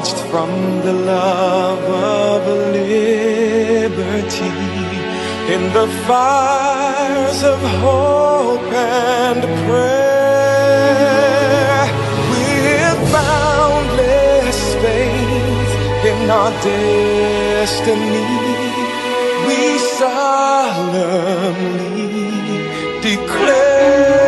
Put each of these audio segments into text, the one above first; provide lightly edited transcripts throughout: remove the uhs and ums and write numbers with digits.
snatched from the love of liberty in the fires of hope and prayer. With boundless faith in our destiny, we solemnly declare,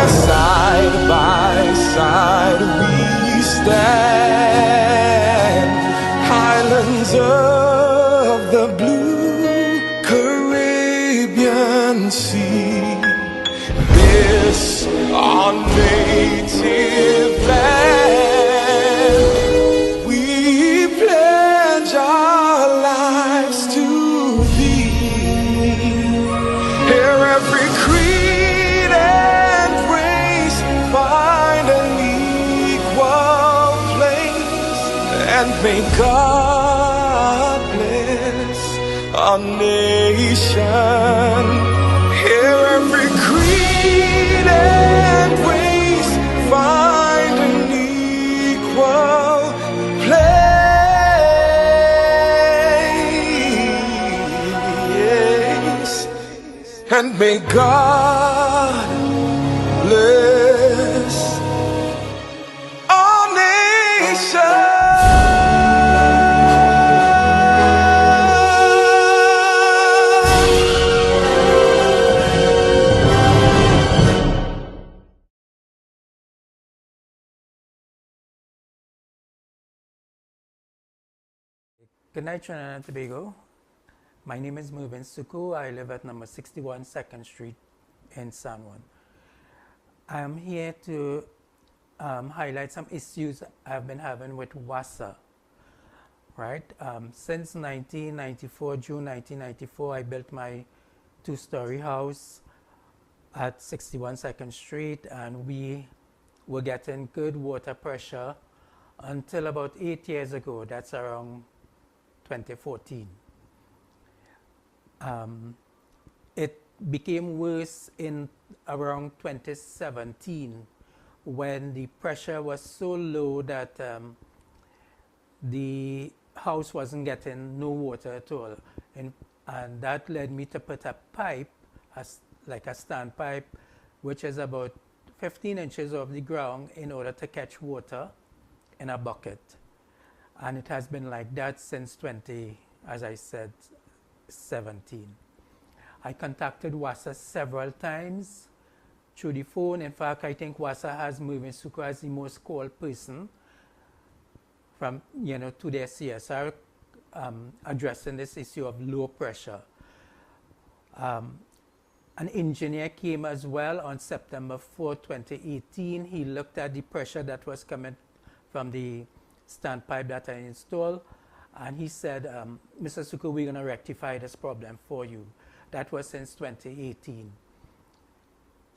side by side we stand, highlands of the blue Caribbean Sea. This our native land, we pledge our lives to thee. Here every creed and race find an equal place, and may God bless our nation. Here every creed and race find an equal place, and may God bless our nation. Good night, Trinidad and Tobago. My name is Mervyn Suku. I live at number 61 2nd Street in San Juan. I am here to highlight some issues I've been having with WASA. Right? Since 1994, June 1994, I built my two-story house at 61 2nd Street, and we were getting good water pressure until about 8 years ago. That's around 2014. It became worse in around 2017 when the pressure was so low that the house wasn't getting no water at all. And that led me to put a pipe, like a standpipe, which is about 15 inches off the ground in order to catch water in a bucket. And it has been like that since 17. I contacted WASA several times through the phone. In fact, I think WASA has Mervyn Suku as the most called person from, to their CSR addressing this issue of low pressure. An engineer came as well on September 4, 2018. He looked at the pressure that was coming from the standpipe that I installed, and he said, Mr. Suku, we're going to rectify this problem for you. That was since 2018.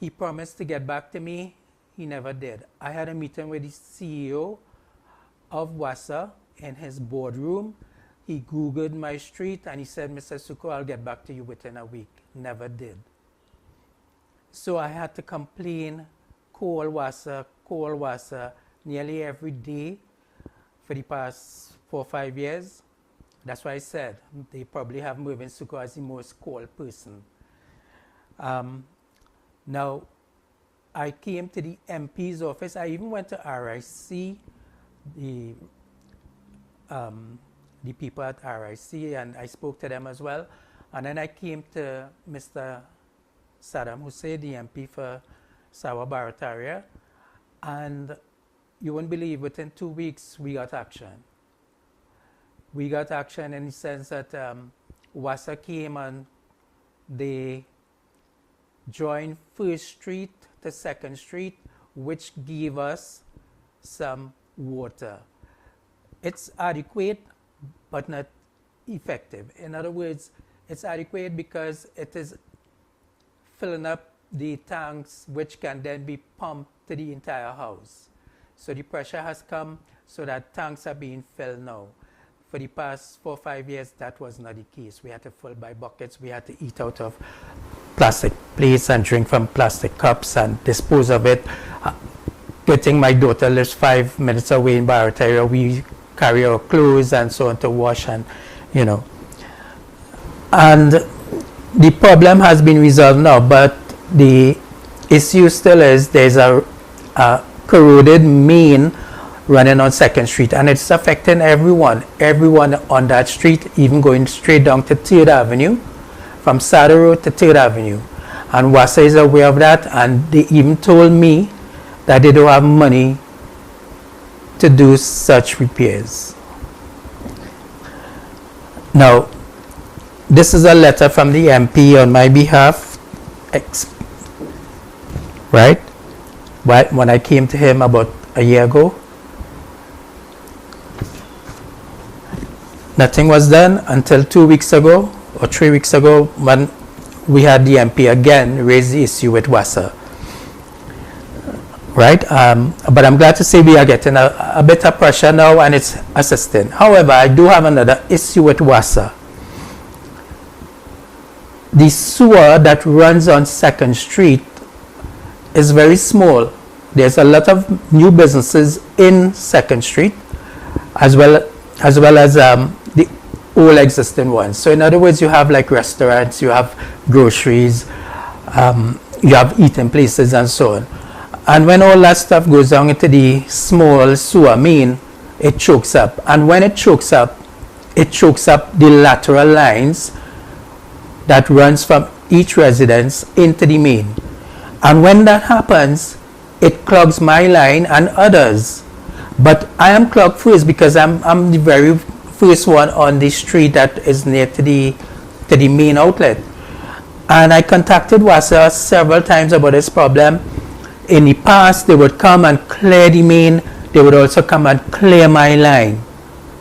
He promised to get back to me. He never did. I had a meeting with the CEO of WASA in his boardroom. He Googled my street and he said, Mr. Suku, I'll get back to you within a week. Never did. So I had to complain, call WASA nearly every day for the past 4 or 5 years. That's why I said they probably have Mervyn Suku as the most called person. Now, I came to the MP's office. I even went to RIC, the people at RIC, and I spoke to them as well. And then I came to Mr. Saddam Hussein, the MP for Speaks Barataria, and you won't believe, within 2 weeks, we got action. We got action in the sense that WASA came and they joined 1st Street to 2nd Street, which gave us some water. It's adequate, but not effective. In other words, it's adequate because it is filling up the tanks, which can then be pumped to the entire house. So the pressure has come, so that tanks are being filled now. For the past 4 or 5 years, that was not the case. We had to fill by buckets. We had to eat out of plastic plates and drink from plastic cups and dispose of it. good thing my daughter lives 5 minutes away in Barataria. We carry our clothes and so on to wash, and you know. And the problem has been resolved now, but the issue still is there's a corroded main running on 2nd Street, and it's affecting everyone on that street, even going straight down to 3rd Avenue, from Saddle Road to 3rd Avenue. And WASA is aware of that, and they even told me that they don't have money to do such repairs. Now, this is a letter from the MP on my behalf, right? When I came to him about a year ago, nothing was done until 2 weeks ago or 3 weeks ago, when we had the MP again raise the issue with WASA. Right? But I'm glad to say we are getting a bit of pressure now, and it's assisting. However, I do have another issue with WASA. The sewer that runs on 2nd Street is very small. There's a lot of new businesses in 2nd Street, as well as the old existing ones. So in other words, you have like restaurants, you have groceries, you have eating places and so on. And when all that stuff goes down into the small sewer main, it chokes up. And when it chokes up the lateral lines that runs from each residence into the main. And when that happens, it clogs my line and others. But I am clogged first because I'm the very first one on the street that is near to the main outlet. And I contacted WASA several times about this problem. In the past, they would come and clear the main. They would also come and clear my line,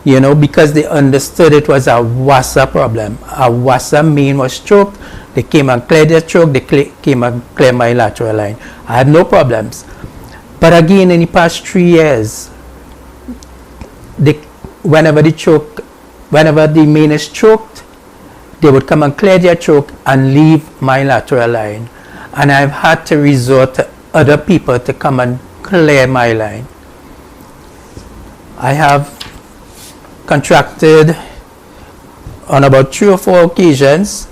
you know, because they understood it was a WASA problem. A WASA main was choked. They came and cleared the choke. They came and cleared my lateral line. I had no problems. But again, in the past 3 years, whenever the main is choked, they would come and clear their choke and leave my lateral line. And I've had to resort to other people to come and clear my line. I have contracted on about 3 or 4 occasions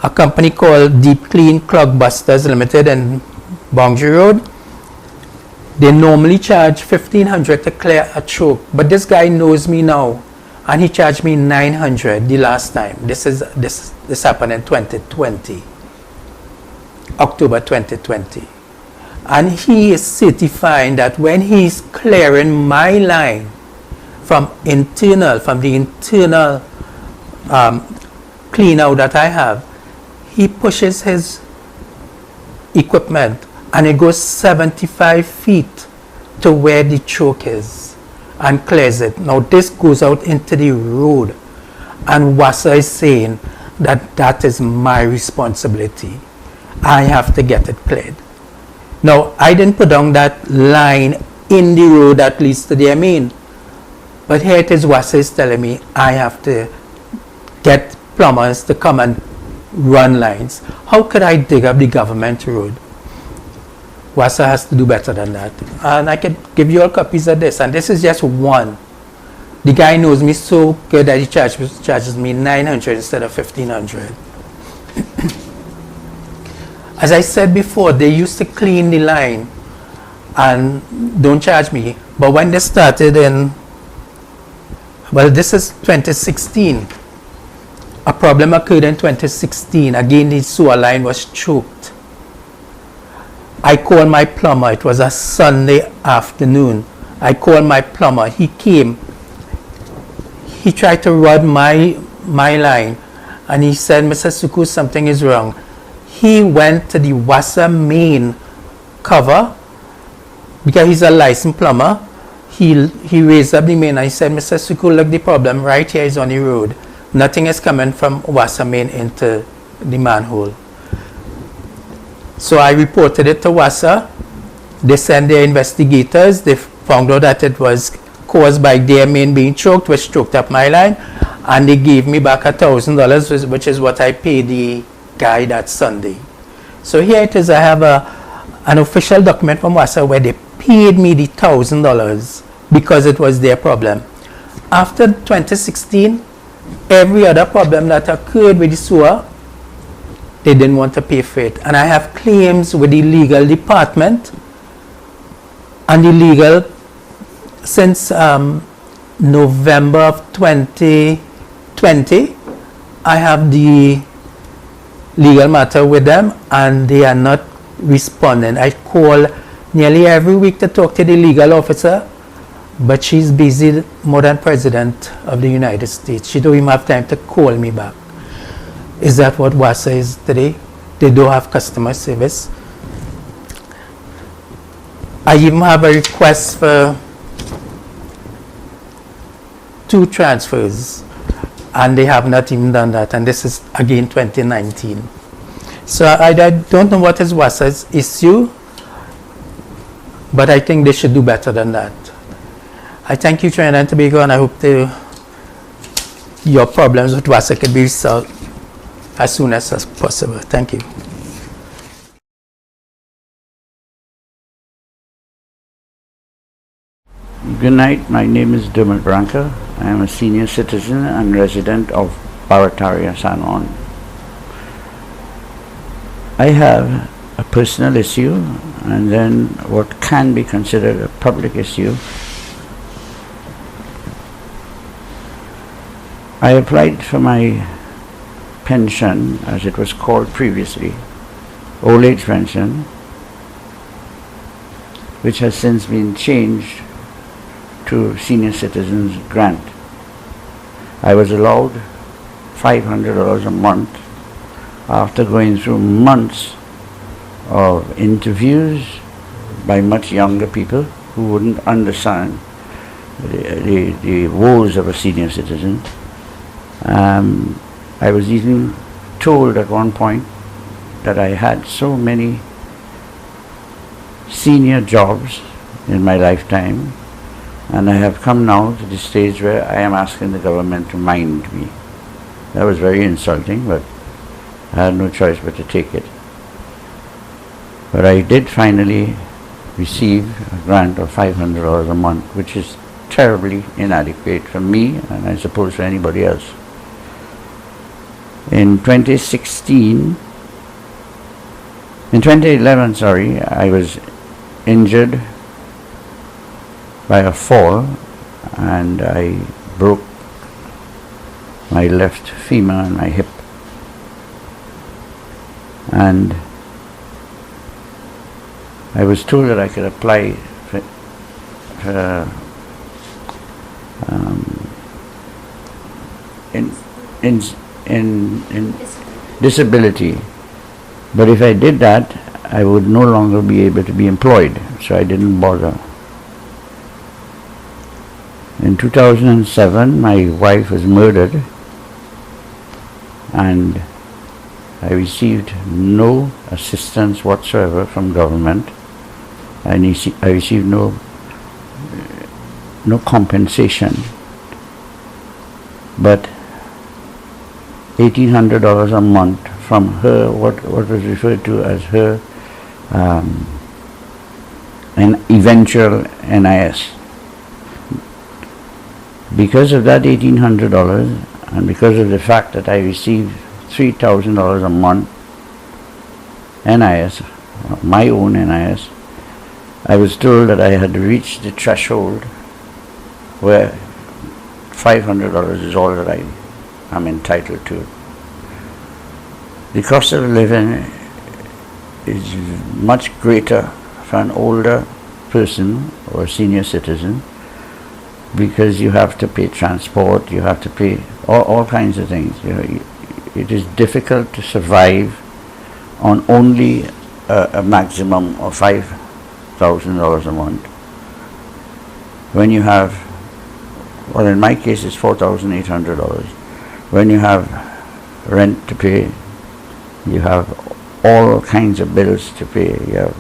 a company called Deep Clean Clog Busters Limited in Boundary Road. They normally charge $1,500 to clear a choke, but this guy knows me now, and he charged me $900 the last time. This happened in 2020, October 2020. And he is certifying that when he's clearing my line from the internal clean out that I have, he pushes his equipment and it goes 75 feet to where the choke is and clears it. Now this goes out into the road, and WASA is saying that is my responsibility. I have to get it cleared. Now, I didn't put down that line in the road that leads to their main. But here it is, WASA is telling me I have to get plumbers to come and run lines. How could I dig up the government road? WASA has to do better than that. And I can give you all copies of this. And this is just one. The guy knows me so good that he charges me $900 instead of $1,500. As I said before, they used to clean the line and don't charge me. But when they started this is 2016. A problem occurred in 2016. Again, the sewer line was choked. I called my plumber. It was a Sunday afternoon. I called my plumber. He came. He tried to rod my line, and he said, "Mr. Suku, something is wrong." He went to the WASA main cover because he's a licensed plumber. He raised up the main and he said, "Mr. Suku, look, the problem right here is on the road. Nothing is coming from WASA main into the manhole." So I reported it to WASA. They sent their investigators. They found out that it was caused by their main being choked, which choked up my line, and they gave me back $1,000, which is what I paid the guy that Sunday. So here it is. I have an official document from WASA where they paid me the $1,000 because it was their problem. After 2016, every other problem that occurred with the sewer, they didn't want to pay for it. And I have claims with the legal department and the legal since November of 2020. I have the legal matter with them and they are not responding. I call nearly every week to talk to the legal officer, but she's busy more than President of the United States. She don't even have time to call me back. Is that what WASA is today? They don't have customer service. I even have a request for 2 transfers, and they have not even done that, and this is again 2019. So I don't know what is WASA's issue, but I think they should do better than that. I thank you, Trinidad and Tobago, and I hope your problems with WASA can be solved as soon as possible. Thank you. Good night. My name is Dermot Branca. I am a senior citizen and resident of Barataria, San Juan. I have a personal issue and then what can be considered a public issue. I applied for my pension, as it was called previously, old age pension, which has since been changed to senior citizens grant. I was allowed $500 a month after going through months of interviews by much younger people who wouldn't understand the woes of a senior citizen. I was even told at one point that I had so many senior jobs in my lifetime, and I have come now to the stage where I am asking the government to mind me. That was very insulting, but I had no choice but to take it. But I did finally receive a grant of $500 a month, which is terribly inadequate for me and I suppose for anybody else. In 2011, I was injured by a fall and I broke my left femur and my hip. And I was told that I could apply for in disability, but if I did that, I would no longer be able to be employed, so I didn't bother. In 2007, my wife was murdered, and I received no assistance whatsoever from government. I received no compensation, but $1,800 a month from her, what was referred to as her an eventual NIS. Because of that $1,800 and because of the fact that I received $3,000 a month NIS, my own NIS, I was told that I had reached the threshold where $500 is all that I am entitled to. The cost of living is much greater for an older person or a senior citizen, because you have to pay transport, you have to pay all kinds of things. You know, it is difficult to survive on only a maximum of $5,000 a month. When you have, well, in my case it's $4,800. When you have rent to pay, you have all kinds of bills to pay. You have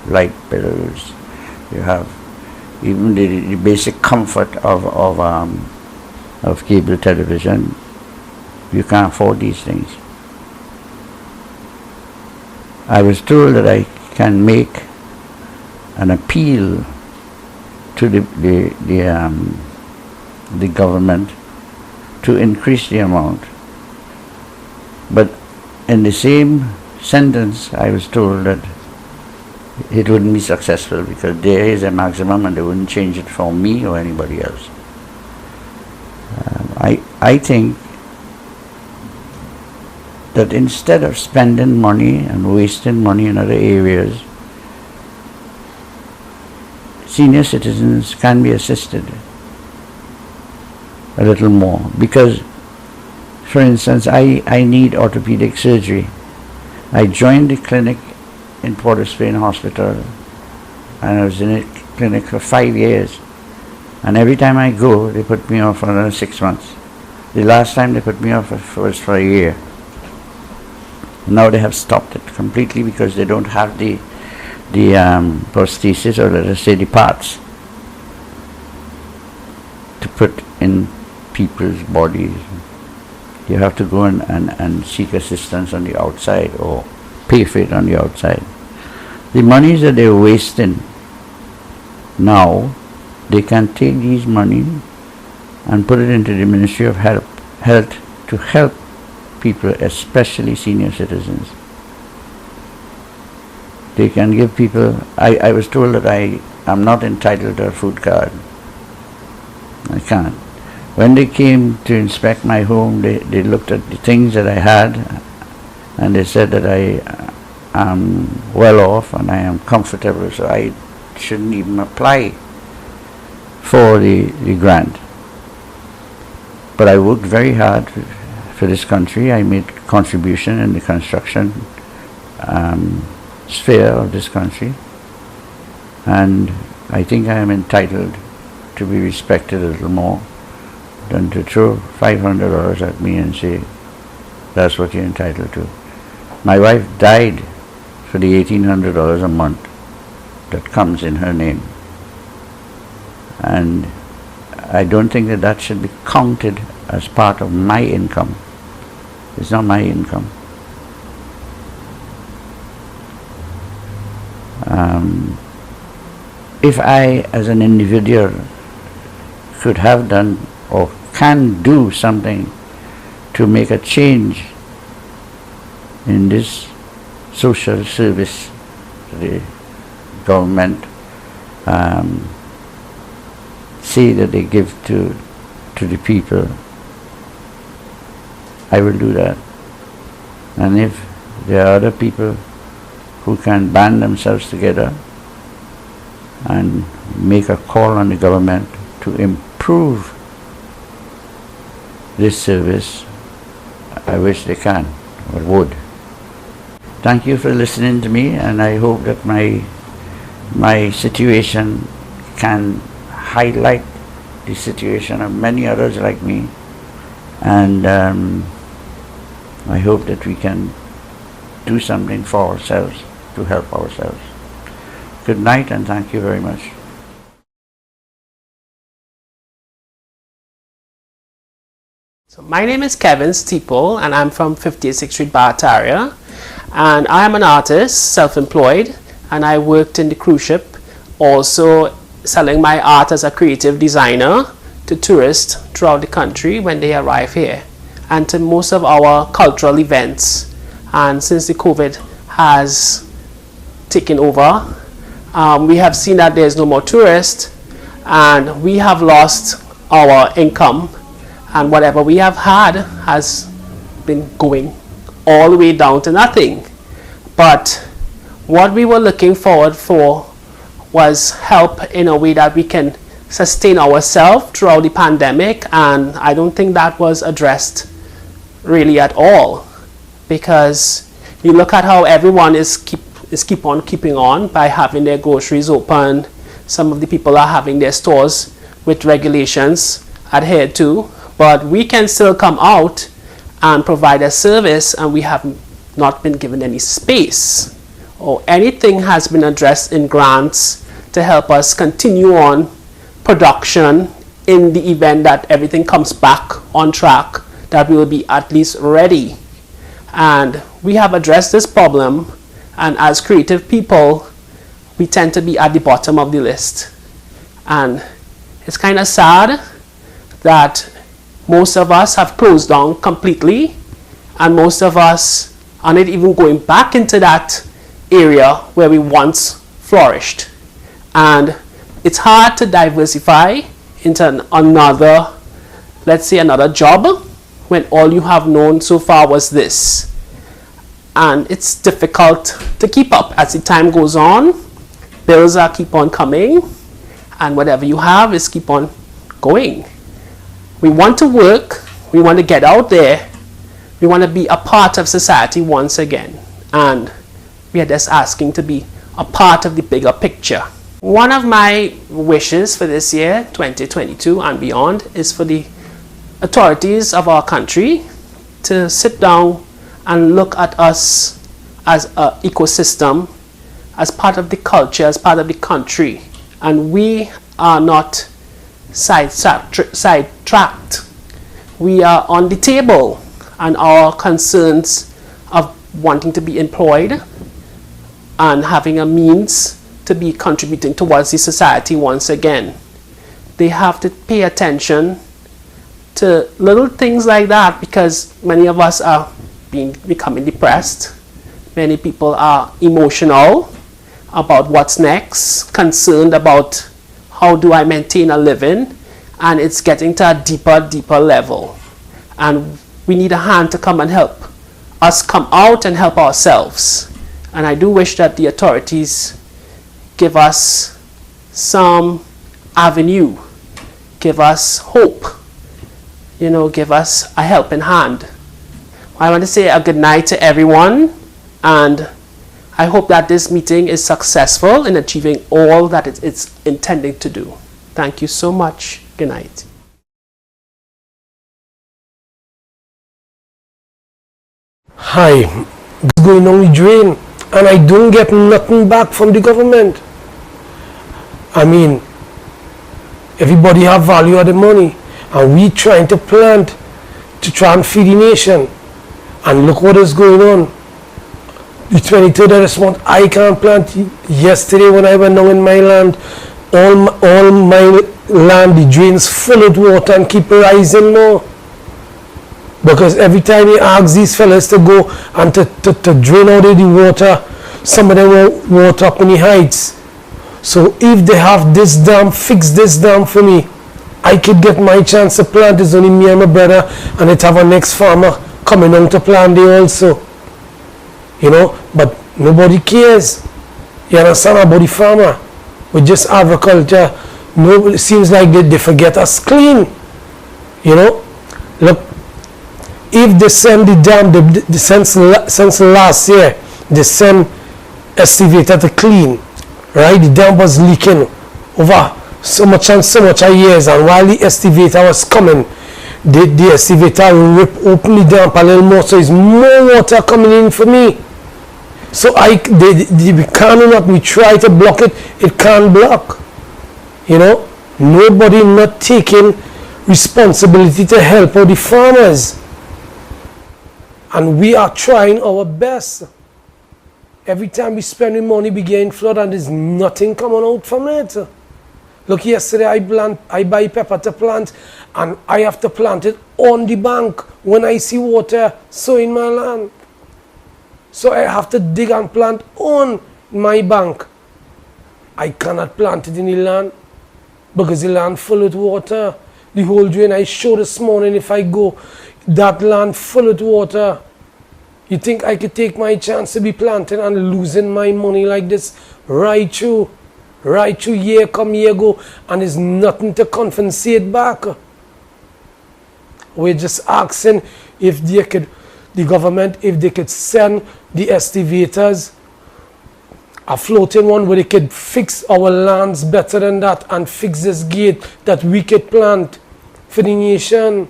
light bills, you have even the basic comfort of cable television. You can't afford these things. I was told that I can make an appeal to the government to increase the amount. But in the same sentence, I was told that it wouldn't be successful because there is a maximum and they wouldn't change it for me or anybody else. I think that instead of spending money and wasting money in other areas, senior citizens can be assisted a little more. Because, for instance, I need orthopedic surgery. I joined the clinic in Port of Spain Hospital, and I was in a clinic for 5 years. And every time I go, they put me off for another 6 months. The last time they put me off was for a year. Now they have stopped it completely because they don't have the prosthesis, or let us say the parts, to put in people's bodies. You have to go and seek assistance on the outside or pay for it on the outside. The monies that they're wasting now, they can take these money and put it into the Ministry of Health to help people, especially senior citizens. They can give people, I was told that I am not entitled to a food card. I can't. When they came to inspect my home, they looked at the things that I had, and they said that I am well off and I am comfortable, so I shouldn't even apply for the grant. But I worked very hard for this country. I made contribution in the construction sphere of this country, and I think I am entitled to be respected a little more than to throw $500 at me and say, that's what you're entitled to. My wife died for the $1,800 a month that comes in her name, and I don't think that that should be counted as part of my income. It's not my income. If I, as an individual, could have done or can do something to make a change in this social service the government say that they give to the people, I will do that. And if there are other people who can band themselves together and make a call on the government to improve this service, I wish they can or would. Thank you for listening to me, and I hope that my situation can highlight the situation of many others like me, and I hope that we can do something for ourselves to help ourselves. Good night, and thank you very much. So my name is Kevin Steeple, and I'm from 56th Street, Barataria, and I am an artist, self-employed, and I worked in the cruise ship, also selling my art as a creative designer to tourists throughout the country when they arrive here, and to most of our cultural events. And since the COVID has taken over, we have seen that there's no more tourists, and we have lost our income, and whatever we have had has been going all the way down to nothing. But what we were looking forward for was help in a way that we can sustain ourselves throughout the pandemic, and I don't think that was addressed really at all, because you look at how everyone is keep on keeping on by having their groceries open. Some of the people are having their stores with regulations adhered to, but we can still come out and provide a service, and we have not been given any space or anything has been addressed in grants to help us continue on production in the event that everything comes back on track, that we will be at least ready. And we have addressed this problem, and as creative people, we tend to be at the bottom of the list. And it's kind of sad that most of us have closed down completely, and most of us are not even going back into that area where we once flourished. And it's hard to diversify into another, let's say another job, when all you have known so far was this. And it's difficult to keep up as the time goes on. Bills are keep on coming, and whatever you have is keep on going. We want to work, we want to get out there, we want to be a part of society once again, and we are just asking to be a part of the bigger picture. One of my wishes for this year, 2022 and beyond, is for the authorities of our country to sit down and look at us as an ecosystem, as part of the culture, as part of the country, and we are not sidetracked. We are on the table, and our concerns of wanting to be employed and having a means to be contributing towards the society once again. They have to pay attention to little things like that, because many of us are becoming depressed. Many people are emotional about what's next, concerned about how do I maintain a living, and it's getting to a deeper level. And we need a hand to come and help us come out and help ourselves. And I do wish that the authorities give us some avenue, give us hope, give us a helping hand. I want to say a good night to everyone, and I hope that this meeting is successful in achieving all that it's intending to do. Thank you so much. Good night. Hi, it's going on the drain, and I don't get nothing back from the government. I mean, everybody have value of the money, and we trying to plant to try and feed the nation, and look what is going on. The 23rd of this month, I can't plant. Yesterday when I went down in my land, all my land, the drains full of water and keep rising more. Because every time you ask these fellas to go and to drain out of the water, some of them want water up in the heights. So if they have this dam, fix this dam for me, I could get my chance to plant. It's only me and my brother, and it have a next farmer coming on to plant there also. But nobody cares. You understand about the farmer? With just agriculture, nobody seems like they forget us clean. Look, if they send the dam, since last year, they send excavator to clean, right? The dam was leaking over so much and so much of years, and while the excavator was coming, the excavator rip open the dam a little more, so there's more water coming in for me. So we cannot, we try to block it, it can't block. Nobody not taking responsibility to help out the farmers. And we are trying our best. Every time we spend the money, we get flood, and there's nothing coming out from it. Look, yesterday I buy pepper to plant, and I have to plant it on the bank when I see water so in my land. So I have to dig and plant on my bank. I cannot plant it in the land because the land full of water. The whole drain I showed this morning, if I go, that land full of water. You think I could take my chance to be planting and losing my money like this right through year come year go, and there's nothing to compensate back? We're just asking if the government, if they could send the excavators a floating one where they could fix our lands better than that, and fix this gate that we could plant for the nation.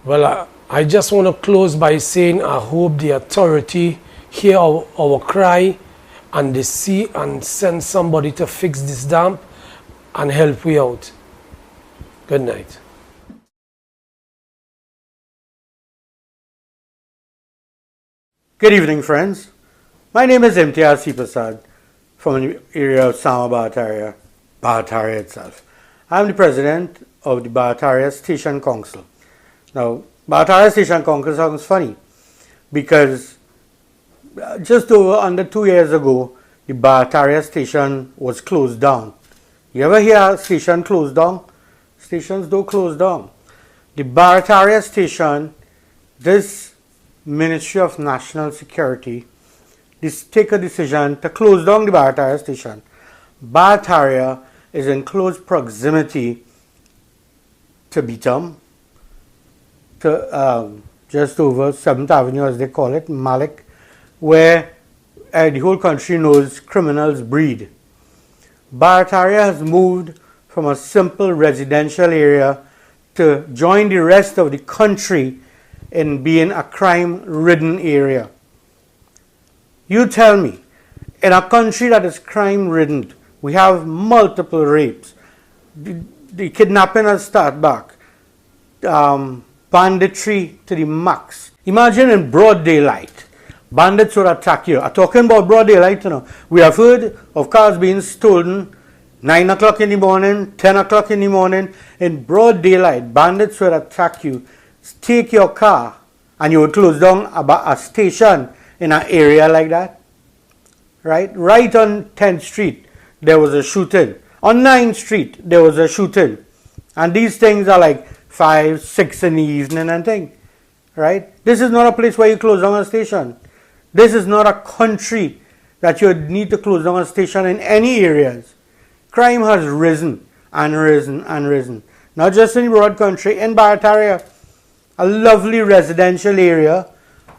Well, I just want to close by saying I hope the authority hear our cry, and they see and send somebody to fix this dam and help we out. Good night. Good evening, friends. My name is Imtiaz Prasad from the area of Sama Barataria, Barataria itself. I'm the president of the Barataria Station Council. Now, Barataria Station Council sounds funny because just under 2 years ago, the Barataria station was closed down. You ever hear a station closed down? Stations don't close down. The Barataria station, this Ministry of National Security, take a decision to close down the Barataria station. Barataria is in close proximity to Beetham, to just over 7th Avenue as they call it, Malik, where the whole country knows criminals breed. Barataria has moved from a simple residential area to join the rest of the country in being a crime-ridden area. You tell me, in a country that is crime-ridden, we have multiple rapes, the kidnapping has started back, banditry to the max. Imagine in broad daylight, bandits would attack you. I'm talking about broad daylight, you know. We have heard of cars being stolen 9 o'clock in the morning, 10 o'clock in the morning. In broad daylight, bandits would attack you, take your car, and you would close down a station in an area like that. Right on 10th Street, there was a shooting. On 9th Street, there was a shooting. And these things are like 5, 6 in the evening and things. Right? This is not a place where you close down a station. This is not a country that you need to close down a station in any areas. Crime has risen and risen and risen. Not just in the broad country, in Barataria, a lovely residential area.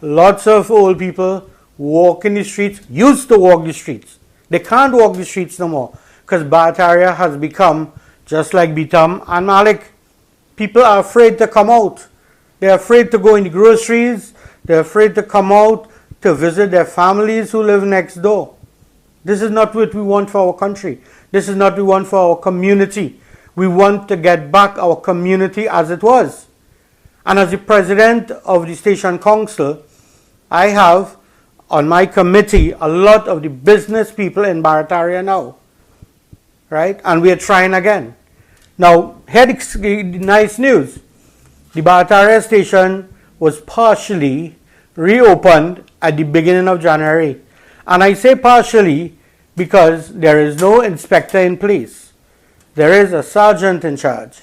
Lots of old people walk in the streets, used to walk the streets. They can't walk the streets no more because Barataria has become just like Beetham and Malik. People are afraid to come out. They're afraid to go in the groceries. They're afraid to come out to visit their families who live next door. This is not what we want for our country. This is not what we want for our community. We want to get back our community as it was. And as the president of the station council, I have on my committee a lot of the business people in Barataria now. Right? And we are trying again. Now, here the nice news. The Barataria station was partially reopened at the beginning of January. And I say partially because there is no inspector in place. There is a sergeant in charge.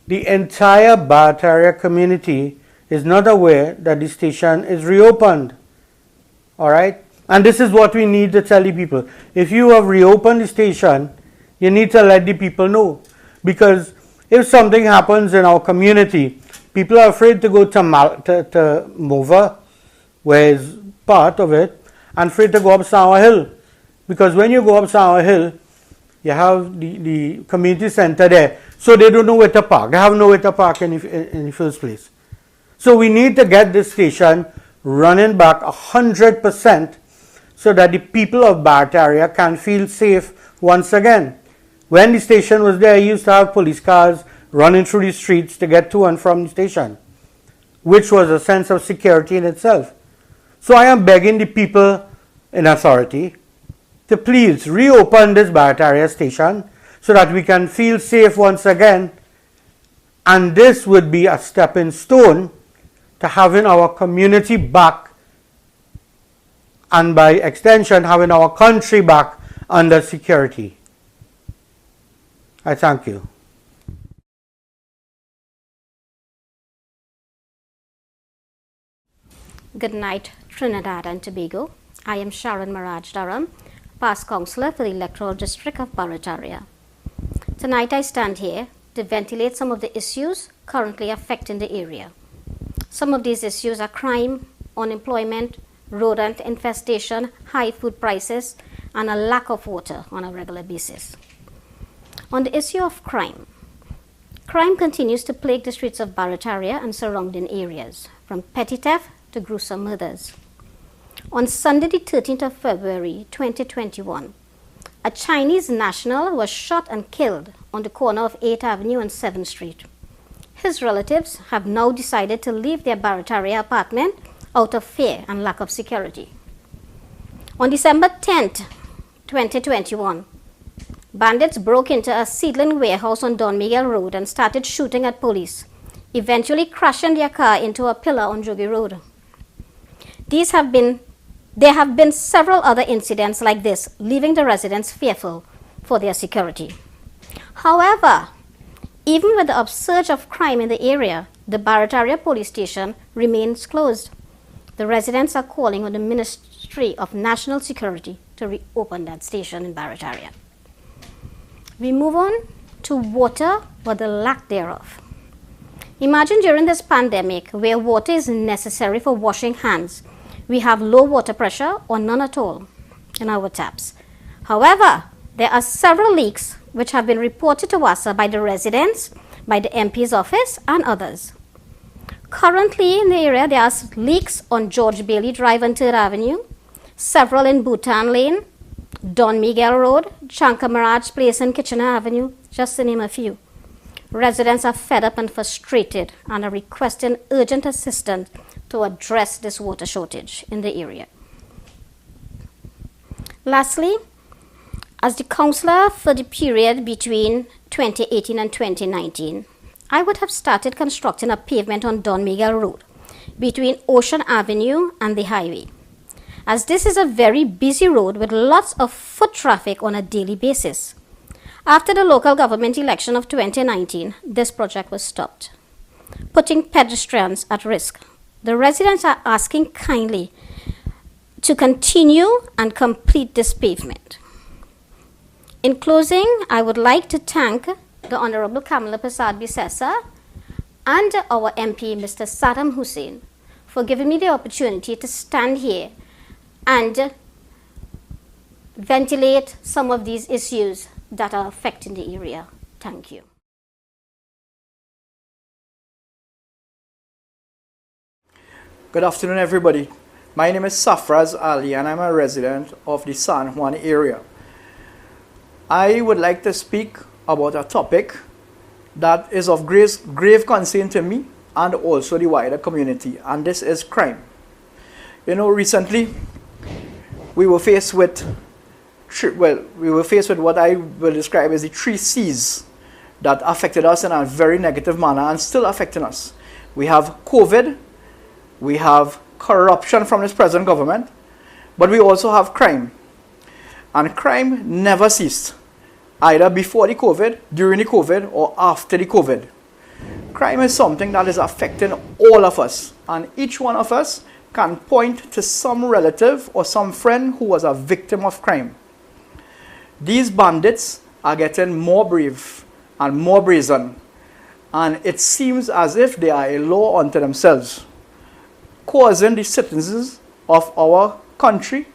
The entire Barataria community is not aware that the station is reopened. Alright? And this is what we need to tell the people. If you have reopened the station, you need to let the people know. Because if something happens in our community, people are afraid to go to Mova, where is part of it, and afraid to go up Sour Hill. Because when you go up Sour Hill, you have the community center there. So they don't know where to park. They have nowhere to park in the first place. So we need to get this station running back 100% so that the people of Barataria can feel safe once again. When the station was there, you used to have police cars running through the streets to get to and from the station, which was a sense of security in itself. So I am begging the people in authority to please reopen this Barataria station so that we can feel safe once again. And this would be a stepping stone to having our community back, and by extension having our country back under security. I thank you. Good night, Trinidad and Tobago. I am Sharon Maraj Durham, past councillor for the electoral district of Barataria. Tonight I stand here to ventilate some of the issues currently affecting the area. Some of these issues are crime, unemployment, rodent infestation, high food prices, and a lack of water on a regular basis. On the issue of crime, crime continues to plague the streets of Barataria and surrounding areas, from petty theft to gruesome murders. On Sunday, the 13th of February 2021, a Chinese national was shot and killed on the corner of 8th Avenue and 7th Street. His relatives have now decided to leave their Barataria apartment out of fear and lack of security. On December 10th, 2021. Bandits broke into a seedling warehouse on Don Miguel Road and started shooting at police, eventually crashing their car into a pillar on Jogi Road. There have been several other incidents like this, leaving the residents fearful for their security. However, even with the upsurge of crime in the area, the Barataria police station remains closed. The residents are calling on the Ministry of National Security to reopen that station in Barataria. We move on to water or the lack thereof. Imagine during this pandemic where water is necessary for washing hands, we have low water pressure or none at all in our taps. However, there are several leaks which have been reported to us by the residents, by the MP's office and others. Currently in the area, there are leaks on George Bailey Drive and 3rd Avenue, several in Bhutan Lane, Don Miguel Road, Shankar Mirage Place and Kitchener Avenue, just to name a few. Residents are fed up and frustrated and are requesting urgent assistance to address this water shortage in the area. Lastly, as the councillor for the period between 2018 and 2019, I would have started constructing a pavement on Don Miguel Road between Ocean Avenue and the highway, as this is a very busy road with lots of foot traffic on a daily basis. After the local government election of 2019, this project was stopped, putting pedestrians at risk. The residents are asking kindly to continue and complete this pavement. In closing, I would like to thank the Honorable Kamala Prasad Bisesa and our MP, Mr. Saddam Hussein, for giving me the opportunity to stand here and ventilate some of these issues that are affecting the area. Thank you. Good afternoon, everybody. My name is Safraz Ali and I'm a resident of the San Juan area. I would like to speak about a topic that is of grave concern to me and also the wider community, and this is crime. You know, recently we were faced with what I will describe as the 3 C's that affected us in a very negative manner and still affecting us. We have COVID, we have corruption from this present government, but we also have crime. And crime never ceased, either before the COVID, during the COVID, or after the COVID. Crime is something that is affecting all of us, and each one of us can point to some relative or some friend who was a victim of crime. These bandits are getting more brave and more brazen, and it seems as if they are a law unto themselves, causing the citizens of our country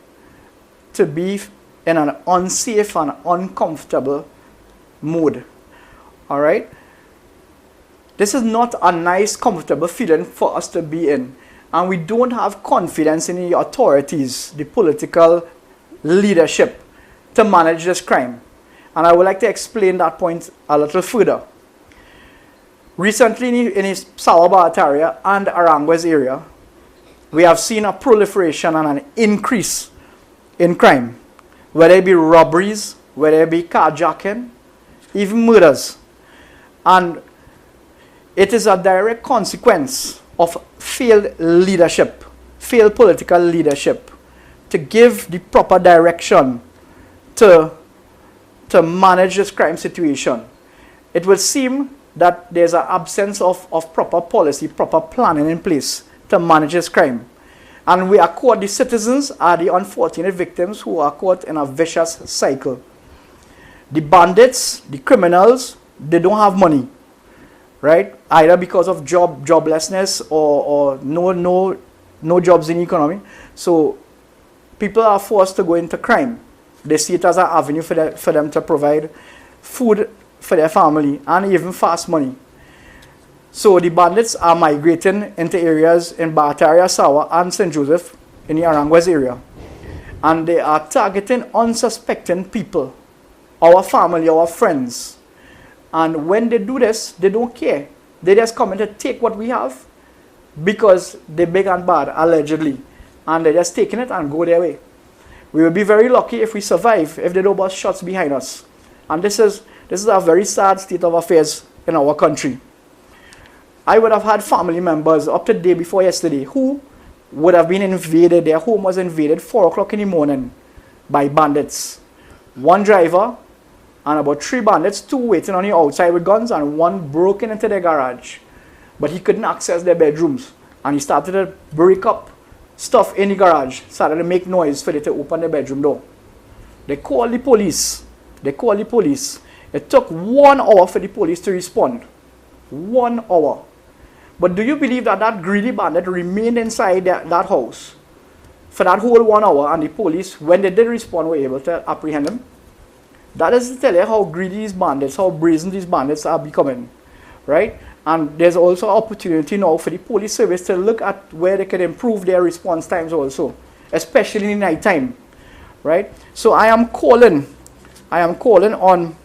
to be in an unsafe and uncomfortable mood. All right? This is not a nice, comfortable feeling for us to be in. And we don't have confidence in the authorities, the political leadership, to manage this crime. And I would like to explain that point a little further. Recently in Speaks Barataria and Aranguez area, we have seen a proliferation and an increase in crime, whether it be robberies, whether it be carjacking, even murders. And it is a direct consequence of failed leadership, failed political leadership, to give the proper direction to manage this crime situation. It would seem that there's an absence of proper policy, proper planning in place to manage this crime. And we are caught, the citizens are the unfortunate victims who are caught in a vicious cycle. The bandits, the criminals, they don't have money, right? Either because of joblessness or no jobs in the economy. So people are forced to go into crime. They see it as an avenue for them to provide food for their family and even fast money. So the bandits are migrating into areas in Barataria, Sawa, and St. Joseph in the Aranguez area. And they are targeting unsuspecting people, our family, our friends. And when they do this, they don't care. They just come in to take what we have because they're big and bad, allegedly. And they're just taking it and go their way. We will be very lucky if we survive, if they don't bust shots behind us. And this is a very sad state of affairs in our country. I would have had family members up to the day before yesterday who would have been invaded. Their home was invaded 4 o'clock in the morning by bandits. One driver and about 3 bandits, 2 waiting on the outside with guns, and 1 broken into their garage. But he couldn't access their bedrooms, and he started to break up stuff in the garage, started to make noise for them to open the bedroom door. They called the police. It took 1 hour for the police to respond. 1 hour. But do you believe that that greedy bandit remained inside that house for that whole 1 hour, and the police, when they did respond, were able to apprehend him? That is to tell you how greedy these bandits, how brazen these bandits are becoming, right? And there's also opportunity now for the police service to look at where they can improve their response times also, especially in night time, right? So I am calling on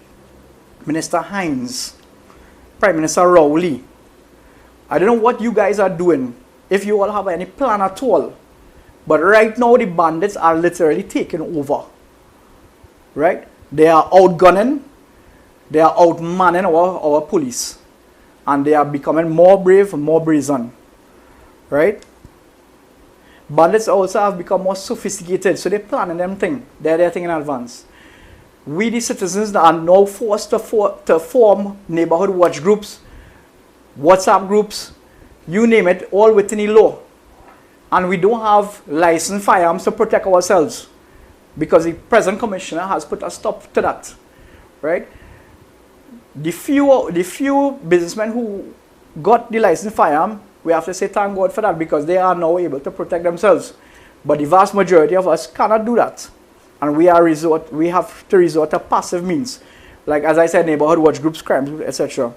Minister Hines, Prime Minister Rowley. I don't know what you guys are doing, if you all have any plan at all. But right now the bandits are literally taking over, right? They are outgunning, they are outmanning our police. And they are becoming more brave, more brazen, right? Bandits also have become more sophisticated, so they're planning them thing. They're thinking in advance. We, the citizens, are now forced to form neighborhood watch groups, WhatsApp groups, you name it, all within the law. And we don't have licensed firearms to protect ourselves because the present commissioner has put a stop to that, right? The few businessmen who got the licensed firearm, we have to say thank God for that, because they are now able to protect themselves. But the vast majority of us cannot do that. And we have to resort to passive means. Like, as I said, neighborhood watch groups, crimes, etc.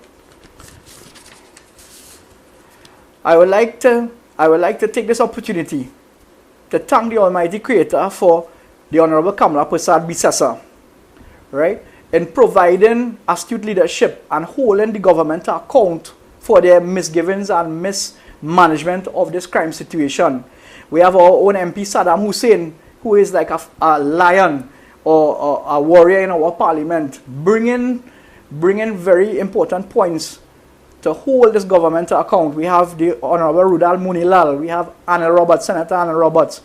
I would like to take this opportunity to thank the Almighty Creator for the Honorable Kamala Prasad Bisesa, right? In providing astute leadership and holding the government to account for their misgivings and mismanagement of this crime situation. We have our own MP Saddam Hussein, who is like a lion or a warrior in our parliament, bringing very important points to hold this government to account. We have the Honorable Rudal Munilal, we have Anil Roberts, Senator Anil Roberts,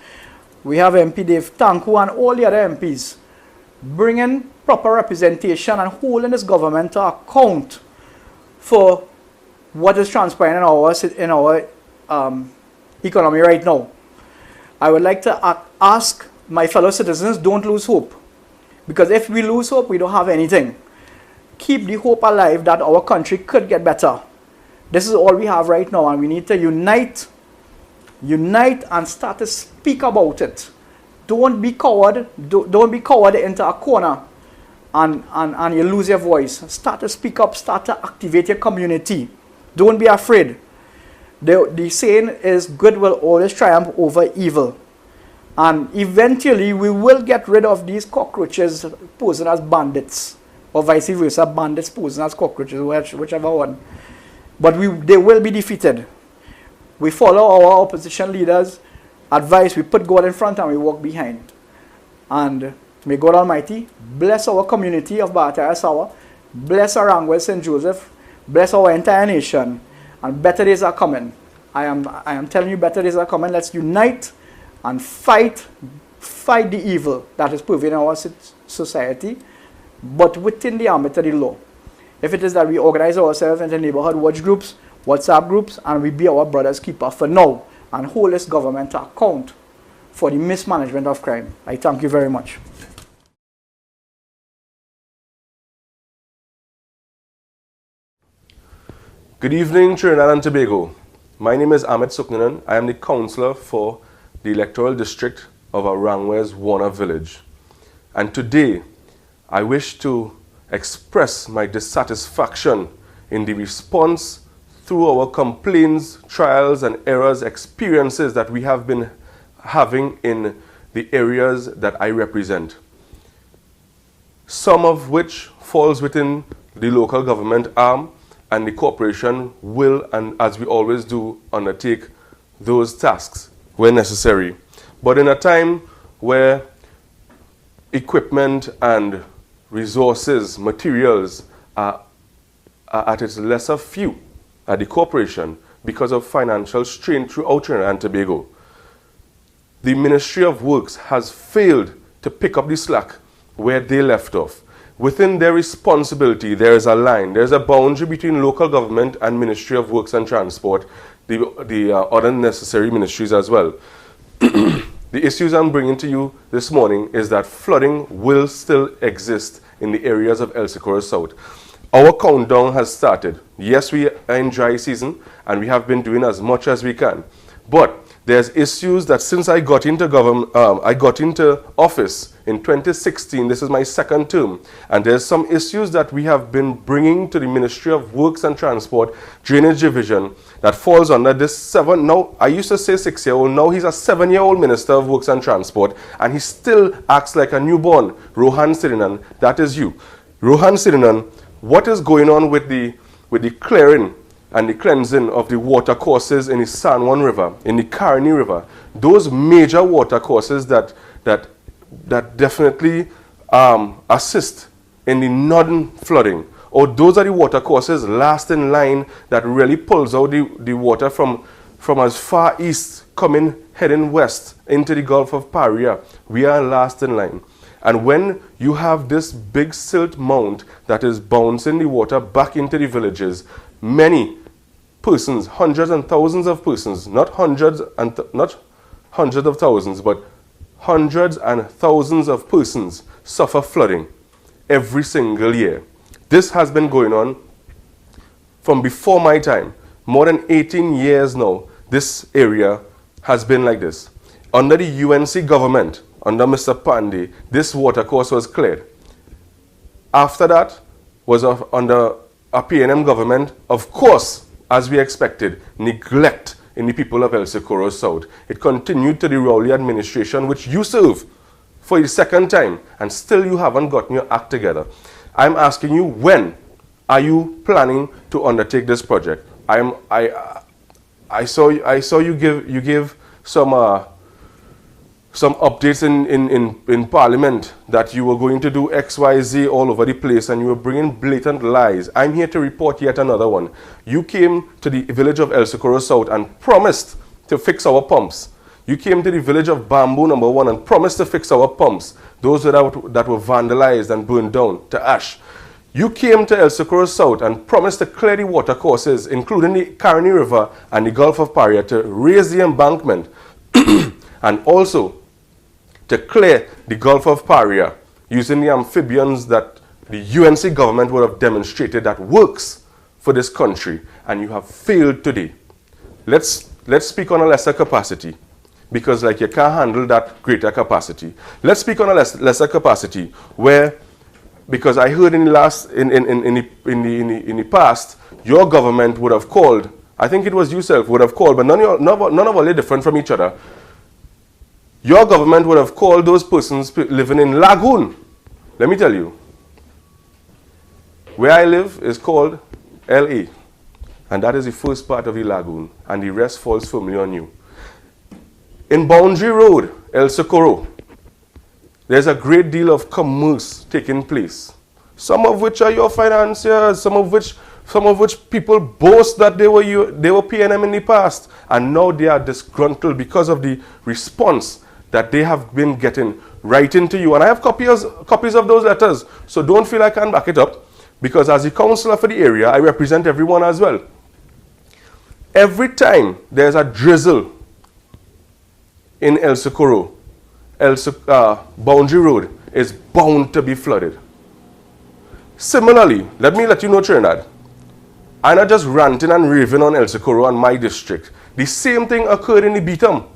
we have MP Dave Tanku and all the other MPs, bringing proper representation and holding this government to account for what is transpiring in our economy right now. I would like to ask my fellow citizens, don't lose hope. Because if we lose hope, we don't have anything. Keep the hope alive that our country could get better. This is all we have right now, and we need to unite and start to speak about it. Don't be coward. Don't be coward into a corner and you lose your voice. Start to speak up. Start to activate your community. Don't be afraid. The saying is, good will always triumph over evil. And eventually we will get rid of these cockroaches posing as bandits, or vice versa, bandits posing as cockroaches, whichever one. But they will be defeated. We follow our opposition leaders' advice, we put God in front and we walk behind. And may God Almighty bless our community of Barataria Sawa, bless Arangwell St. Joseph, bless our entire nation, and better days are coming. I am telling you, better days are coming. Let's unite and fight the evil that is prevailing in our society, but within the ambit of the law. If it is that we organize ourselves into neighborhood watch groups, WhatsApp groups, and we be our brother's keeper for now, and hold this government to account for the mismanagement of crime. I thank you very much. Good evening, Trinidad and Tobago. My name is Amit Suknanan. I am the councillor for the electoral district of Arangwell's Warner Village. And today, I wish to express my dissatisfaction in the response through our complaints, trials and errors, experiences that we have been having in the areas that I represent. Some of which falls within the local government arm, and the corporation will, and as we always do, undertake those tasks where necessary. But in a time where equipment and resources, materials are at its lesser few at the corporation because of financial strain throughout Trinidad and Tobago. The Ministry of Works has failed to pick up the slack where they left off. Within their responsibility, there is a line, there's a boundary between local government and Ministry of Works and Transport, the other necessary ministries as well. The issues I'm bringing to you this morning is that flooding will still exist in the areas of El Socorro South. Our countdown has started. Yes, we are in dry season and we have been doing as much as we can. But there's issues that since I got into office in 2016, this is my second term, and there's some issues that we have been bringing to the Ministry of Works and Transport Drainage Division that falls under this now I used to say 6-year-old, now he's a 7-year-old Minister of Works and Transport, and he still acts like a newborn. Rohan Sirinan, that is you. Rohan Sirinan, what is going on with the clearing and the cleansing of the water courses in the San Juan River, in the Caroni River? Those major water courses that definitely assist in the northern flooding, or those are the water courses last in line that really pulls out the water from as far east heading west into the Gulf of Paria. We are last in line. And when you have this big silt mound that is bouncing the water back into the villages, many persons, hundreds and thousands of persons, not hundreds of thousands, but hundreds and thousands of persons suffer flooding every single year. This has been going on from before my time. More than 18 years now, this area has been like this. Under the UNC government, under Mr. Pandey, this water course was cleared. After that was under a PNM government, of course, as we expected, neglect in the people of El Socorro South. It continued to the Rowley administration, which you serve for the second time, and still you haven't gotten your act together. I'm asking you, when are you planning to undertake this project? I saw you give some updates in Parliament that you were going to do XYZ all over the place and you were bringing blatant lies. I'm here to report yet another one. You came to the village of El Socorro South and promised to fix our pumps. You came to the village of Bamboo number 1 and promised to fix our pumps, those that were vandalized and burned down to ash. You came to El Socorro South and promised to clear the water courses, including the Caroni River and the Gulf of Paria, to raise the embankment and also to clear the Gulf of Paria using the amphibians that the UNC government would have demonstrated that works for this country, and you have failed today. Let's speak on a lesser capacity, because like you can't handle that greater capacity. Let's speak on a lesser capacity where, because I heard in the past, your government would have called, I think it was yourself, would have called, but none of all are different from each other. Your government would have called those persons living in Lagoon. Let me tell you, where I live is called LA, and that is the first part of the lagoon, and the rest falls firmly on you. In Boundary Road, El Socorro, there's a great deal of commerce taking place, some of which are your financiers, some of which people boast that they were PNM in the past, and now they are disgruntled because of the response that they have been getting writing to you. And I have copies of those letters, so don't feel I can't back it up, because as the councillor for the area, I represent everyone as well. Every time there's a drizzle in El Socorro, Boundary Road is bound to be flooded. Similarly, let me let you know, Trinidad, I'm not just ranting and raving on El Socorro and my district. The same thing occurred in the Beetham.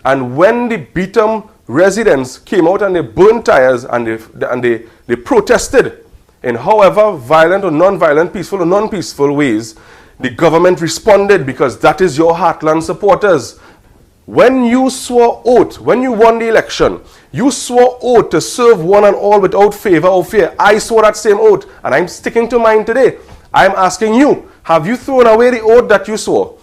And when the Beetham residents came out and they burned tires and they protested in however violent or non-violent, peaceful or non-peaceful ways, the government responded, because that is your heartland supporters. When you swore oath, when you won the election, you swore oath to serve one and all without favor or fear. I swore that same oath, and I'm sticking to mine today. I'm asking you, have you thrown away the oath that you swore?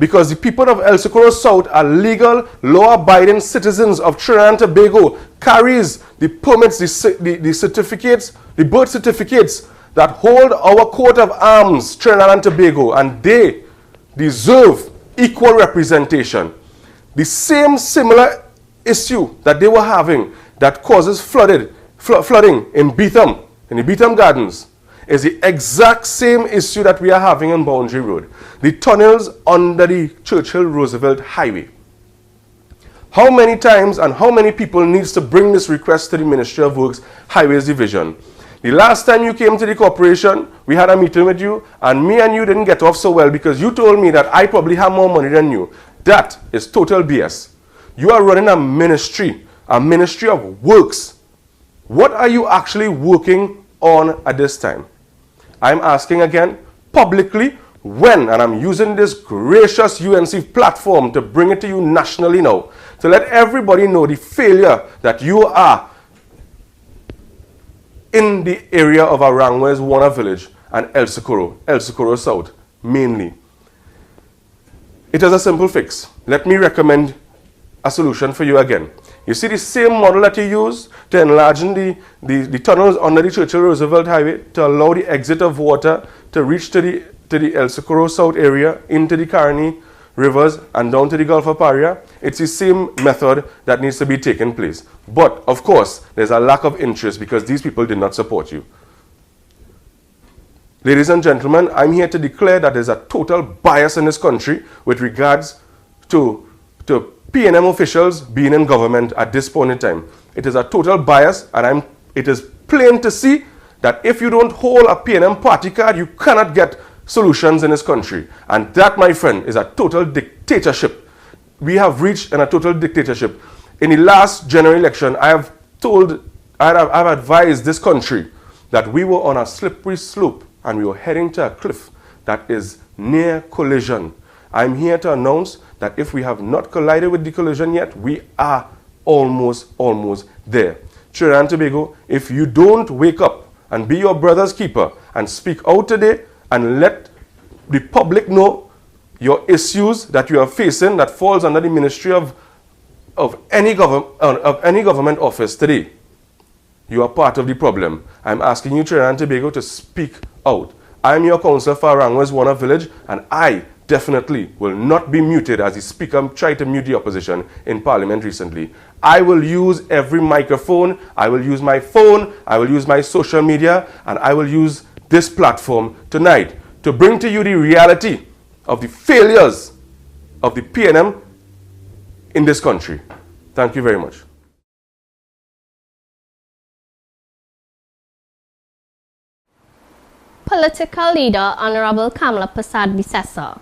because the people of El Socorro South are legal, law-abiding citizens of Trinidad and Tobago, carries the permits, the certificates, the birth certificates that hold our coat of arms, Trinidad and Tobago, and they deserve equal representation. The same similar issue that they were having that causes flooding in Beetham, in the Beetham Gardens, is the exact same issue that we are having on Boundary Road. The tunnels under the Churchill-Roosevelt Highway. How many times and how many people needs to bring this request to the Ministry of Works Highways Division? The last time you came to the corporation, we had a meeting with you, and me and you didn't get off so well because you told me that I probably have more money than you. That is total BS. You are running a ministry of works. What are you actually working on at this time? I'm asking again, publicly, when, and I'm using this gracious UNC platform to bring it to you nationally now, to let everybody know the failure that you are in the area of Arangwes, Warner Village, and El Socorro South, mainly. It is a simple fix. Let me recommend a solution for you again. You see the same model that you use to enlarge the tunnels under the Churchill-Roosevelt Highway to allow the exit of water to reach to the El Socorro South area, into the Caroni rivers and down to the Gulf of Paria. It's the same method that needs to be taken place. But, of course, there's a lack of interest because these people did not support you. Ladies and gentlemen, I'm here to declare that there's a total bias in this country with regards to P&M officials being in government at this point in time. It is a total bias, and it is plain to see that if you don't hold a P&M party card, you cannot get solutions in this country. And that, my friend, is a total dictatorship. We have reached in a total dictatorship. In the last general election, I've advised this country that we were on a slippery slope and we were heading to a cliff that is near collision. I'm here to announce that if we have not collided with the collision yet, we are almost there. Trinidad and Tobago, if you don't wake up and be your brother's keeper and speak out today and let the public know your issues that you are facing that falls under the ministry of any government office today, you are part of the problem. I'm asking you, Trinidad and Tobago, to speak out. I'm your councillor for Arangwes, Warner Village, and I definitely will not be muted as the speaker tried to mute the opposition in Parliament recently. I will use every microphone, I will use my phone, I will use my social media, and I will use this platform tonight to bring to you the reality of the failures of the P&M in this country. Thank you very much. Political leader Honorable Kamala Prasad Bisessa,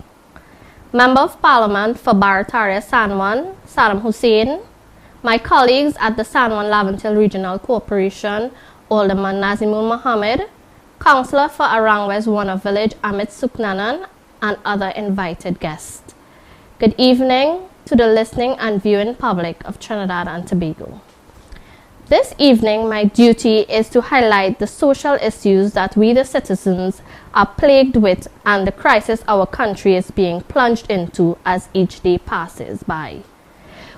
Member of Parliament for Barataria San Juan, Saddam Hussein, my colleagues at the San Juan Laventil Regional Corporation, Alderman Nazimul Mohammed, Councillor for Arangwes Warner Village Amit Suknanan, and other invited guests. Good evening to the listening and viewing public of Trinidad and Tobago. This evening, my duty is to highlight the social issues that we the citizens are plagued with and the crisis our country is being plunged into as each day passes by.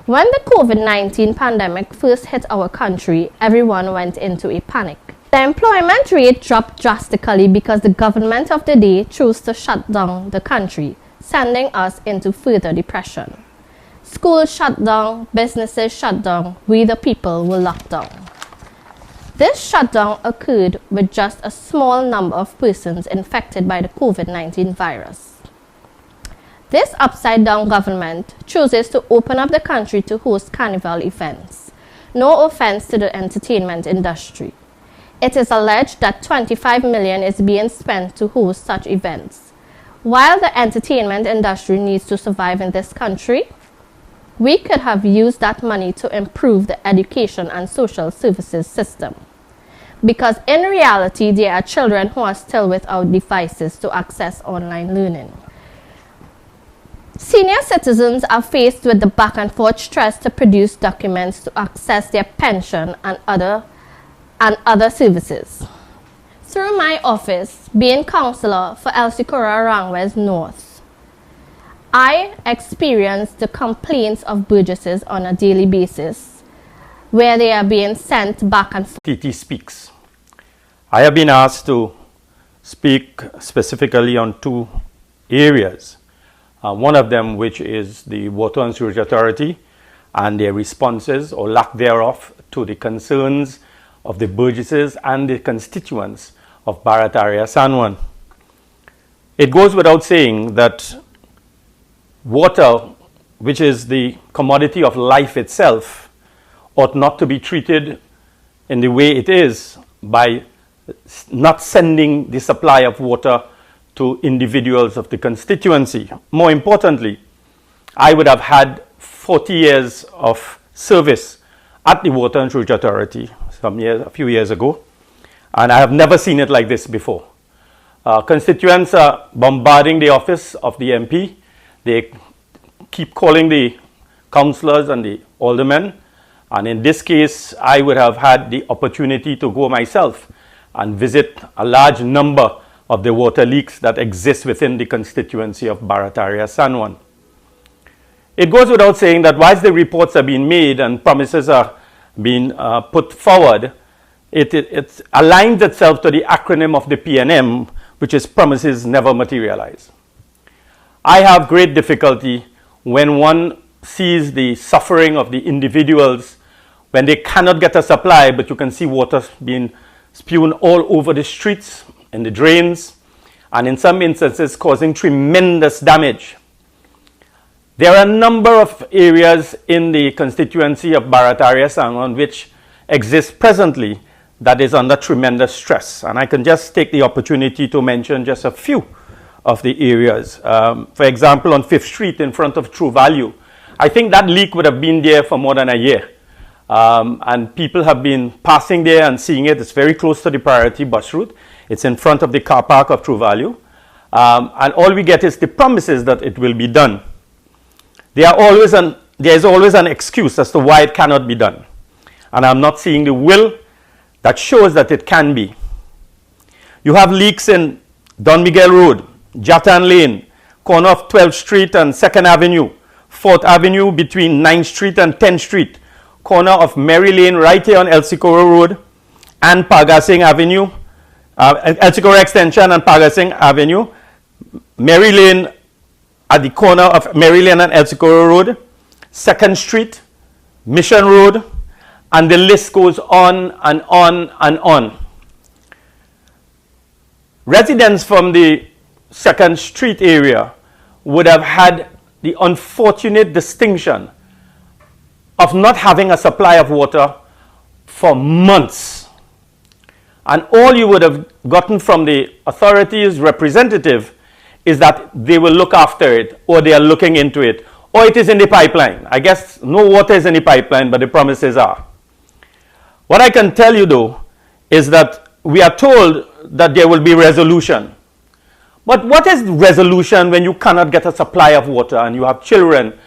When the COVID-19 pandemic first hit our country, everyone went into a panic. The employment rate dropped drastically because the government of the day chose to shut down the country, sending us into further depression. Schools shut down, businesses shut down, we the people were locked down. This shutdown occurred with just a small number of persons infected by the COVID-19 virus. This upside-down government chooses to open up the country to host carnival events. No offense to the entertainment industry. It is alleged that 25 million is being spent to host such events. While the entertainment industry needs to survive in this country, we could have used that money to improve the education and social services system. Because in reality, there are children who are still without devices to access online learning. Senior citizens are faced with the back and forth stress to produce documents to access their pension and other services. Through my office, being councillor for El Socorro Arangwes North, I experience the complaints of burgesses on a daily basis, where they are being sent back and forth. TT Speaks. I have been asked to speak specifically on two areas. One of them, which is the Water and Sewerage Authority and their responses or lack thereof to the concerns of the burgesses and the constituents of Barataria San Juan. It goes without saying that water, which is the commodity of life itself, ought not to be treated in the way it is by not sending the supply of water to individuals of the constituency. More importantly, I would have had 40 years of service at the Water and Sewerage Authority a few years ago, and I have never seen it like this before. Constituents are bombarding the office of the MP. They keep calling the councillors and the aldermen, and in this case, I would have had the opportunity to go myself and visit a large number of the water leaks that exist within the constituency of Barataria San Juan. It goes without saying that whilst the reports are being made and promises are being put forward, it aligns itself to the acronym of the PNM, which is promises never materialize. I have great difficulty when one sees the suffering of the individuals when they cannot get a supply, but you can see water being spewed all over the streets, in the drains, and in some instances causing tremendous damage. There are a number of areas in the constituency of Barataria San Juan which exist presently that is under tremendous stress. And I can just take the opportunity to mention just a few of the areas. For example, on 5th Street in front of True Value, I think that leak would have been there for more than a year. And people have been passing there and seeing it. It's very close to the priority bus route. It's in front of the car park of True Value. And all we get is the promises that it will be done. There is always an excuse as to why it cannot be done. And I'm not seeing the will that shows that it can be. You have leaks in Don Miguel Road, Jatan Lane, corner of 12th Street and 2nd Avenue, 4th Avenue between 9th Street and 10th Street, corner of Mary Lane right here on El Socorro Road and Pagasing Avenue, El Socorro Extension and Pagasing Avenue, Mary Lane at the corner of Mary Lane and El Socorro Road, 2nd Street, Mission Road, and the list goes on and on and on. Residents from the 2nd Street area would have had the unfortunate distinction of not having a supply of water for months. And all you would have gotten from the authorities' representative is that they will look after it, or they are looking into it, or it is in the pipeline. I guess no water is in the pipeline, but the promises are. What I can tell you though is that we are told that there will be resolution. But what is resolution when you cannot get a supply of water and you have children,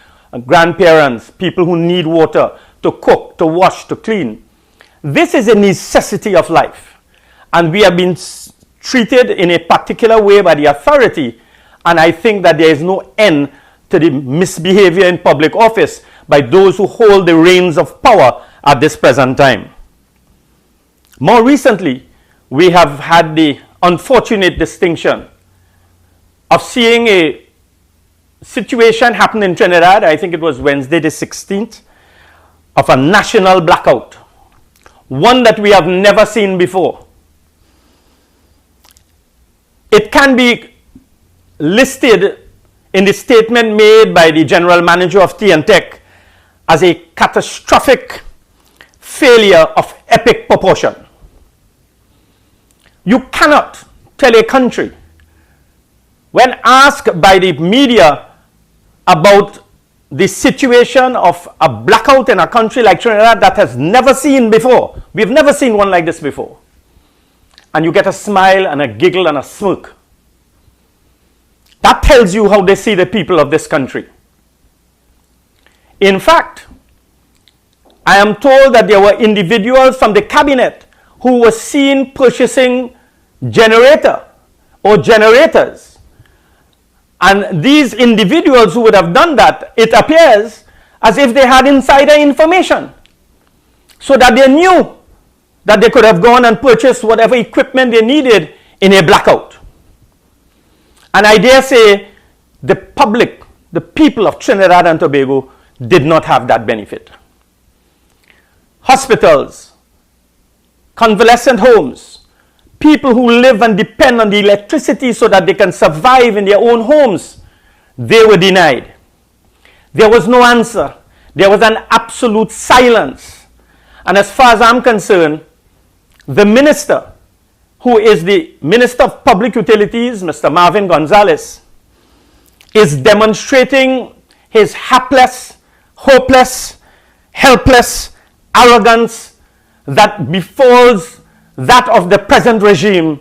grandparents, people who need water to cook, to wash, to clean? This is a necessity of life. And we have been treated in a particular way by the authority, and I think that there is no end to the misbehavior in public office by those who hold the reins of power at this present time. More recently, we have had the unfortunate distinction of seeing a situation happen in Trinidad, I think it was Wednesday the 16th, of a national blackout. One that we have never seen before. It can be listed in the statement made by the general manager of TNTech as a catastrophic failure of epic proportion. You cannot tell a country, when asked by the media about the situation of a blackout in a country like Trinidad that has never seen before. We've never seen one like this before. And you get a smile and a giggle and a smirk. That tells you how they see the people of this country. In fact, I am told that there were individuals from the cabinet who were seen purchasing generator or generators And these individuals who would have done that, it appears as if they had insider information, so that they knew that they could have gone and purchased whatever equipment they needed in a blackout. And I dare say the public, the people of Trinidad and Tobago, did not have that benefit. Hospitals, convalescent homes, people who live and depend on the electricity so that they can survive in their own homes, they were denied. There was no answer. There was an absolute silence. And as far as I'm concerned, the minister, who is the Minister of Public Utilities, Mr. Marvin Gonzalez, is demonstrating his hapless, hopeless, helpless arrogance that befalls that of the present regime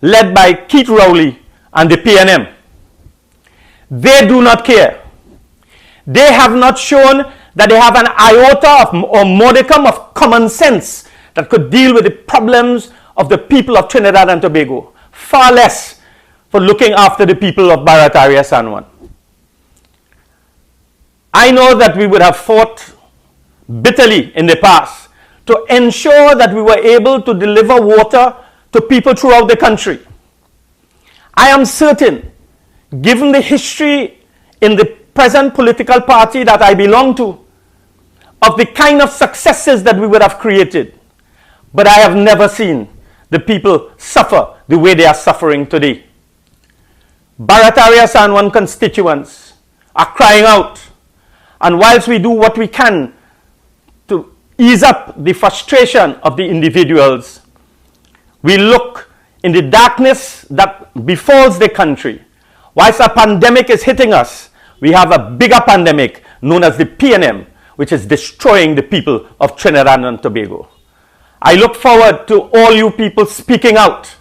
led by Keith Rowley and the PNM. They do not care. They have not shown that they have an iota or modicum of common sense that could deal with the problems of the people of Trinidad and Tobago, far less for looking after the people of Barataria San Juan. I know that we would have fought bitterly in the past to ensure that we were able to deliver water to people throughout the country. I am certain, given the history in the present political party that I belong to, of the kind of successes that we would have created. But I have never seen the people suffer the way they are suffering today. Barataria San Juan constituents are crying out, and whilst we do what we can to ease up the frustration of the individuals, we look in the darkness that befalls the country. Whilst a pandemic is hitting us, we have a bigger pandemic known as the PNM, which is destroying the people of Trinidad and Tobago. I look forward to all you people speaking out,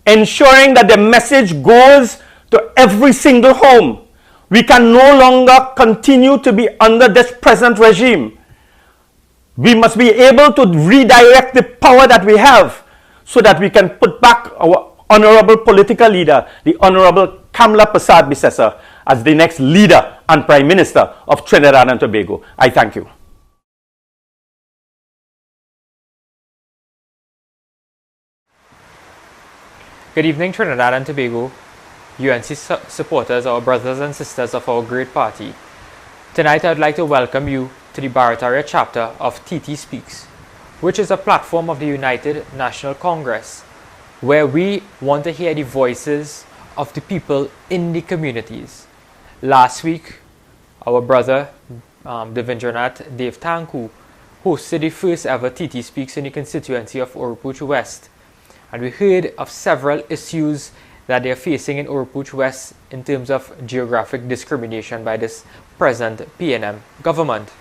ensuring that the message goes to every single home. We can no longer continue to be under this present regime. We must be able to redirect the power that we have so that we can put back our honorable political leader, the Honorable Kamla Persad Bissessar, as the next leader and Prime Minister of Trinidad and Tobago. I thank you. Good evening, Trinidad and Tobago, UNC supporters, our brothers and sisters of our great party. Tonight I'd like to welcome you to the Barataria chapter of TT Speaks, which is a platform of the United National Congress, where we want to hear the voices of the people in the communities. Last week, our brother Devendranath Dev Tanku hosted the first ever TT Speaks in the constituency of Oropouche West, and we heard of several issues that they are facing in Oropouche West in terms of geographic discrimination by this present PNM government.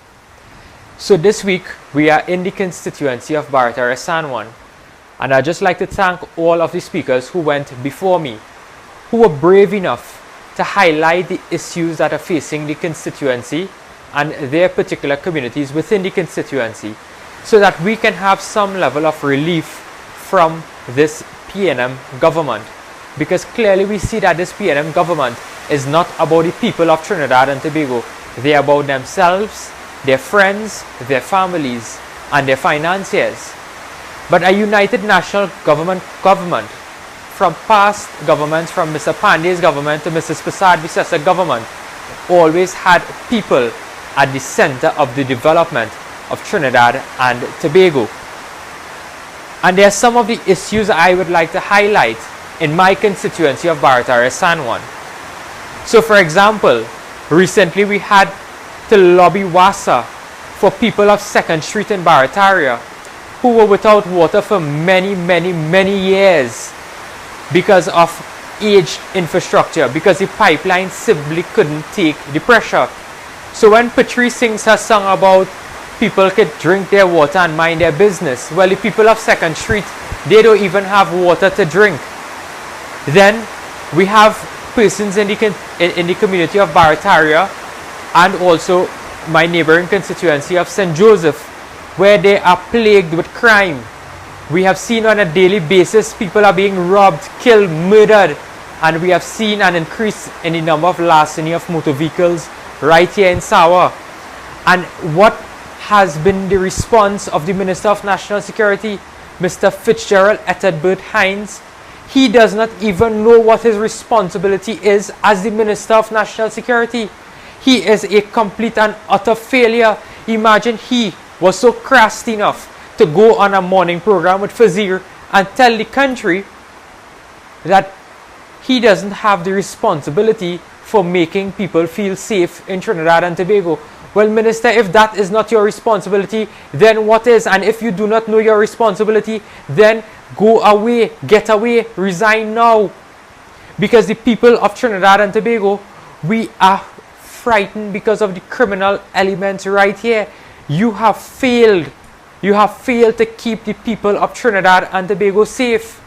So this week, we are in the constituency of Barataria San Juan, and I'd just like to thank all of the speakers who went before me, who were brave enough to highlight the issues that are facing the constituency and their particular communities within the constituency, so that we can have some level of relief from this PNM government. Because clearly we see that this PNM government is not about the people of Trinidad and Tobago. They are about themselves, their friends, their families, and their financiers. But a united national government from past governments, from Mr. Pandey's government to Mrs. Persad Bissessar government, always had people at the center of the development of Trinidad and Tobago. And there are some of the issues I would like to highlight in my constituency of Barataria San Juan. So for example, recently we had to lobby WASA for people of 2nd Street in Barataria who were without water for many years because of aged infrastructure, because the pipeline simply couldn't take the pressure. So when Patrice sings her song about people could drink their water and mind their business, well, the people of 2nd Street, they don't even have water to drink. Then we have persons in the community of Barataria and also my neighboring constituency of St. Joseph, where they are plagued with crime. We have seen on a daily basis people are being robbed, killed, murdered, and we have seen an increase in the number of larceny of motor vehicles right here in Sawa. And what has been the response of the Minister of National Security, Mr. Fitzgerald Ethelbert Hines? He does not even know what his responsibility is as the Minister of National Security. He is a complete and utter failure. Imagine he was so crass enough to go on a morning program with Fazir and tell the country that he doesn't have the responsibility for making people feel safe in Trinidad and Tobago. Well, Minister, if that is not your responsibility, then what is? And if you do not know your responsibility, then go away, get away, resign now. Because the people of Trinidad and Tobago, we are frightened because of the criminal elements right here. You have failed. You have failed to keep the people of Trinidad and Tobago safe.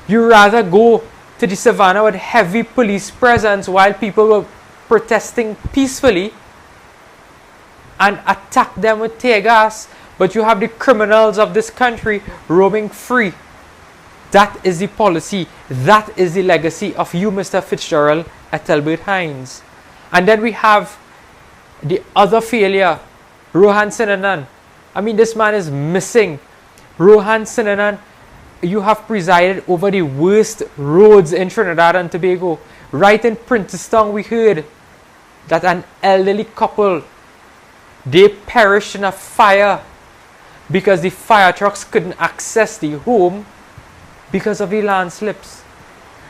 You rather go to the savannah with heavy police presence while people were protesting peacefully and attack them with tear gas, but you have the criminals of this country roaming free. That is the policy. That is the legacy of you, Mr. Fitzgerald Ethelbert Hines. And then we have the other failure, Rohan Sinanan. I mean, this man is missing. Rohan Sinanan, you have presided over the worst roads in Trinidad and Tobago. Right in Princeton, we heard that an elderly couple, they perished in a fire because the fire trucks couldn't access the home because of the landslips.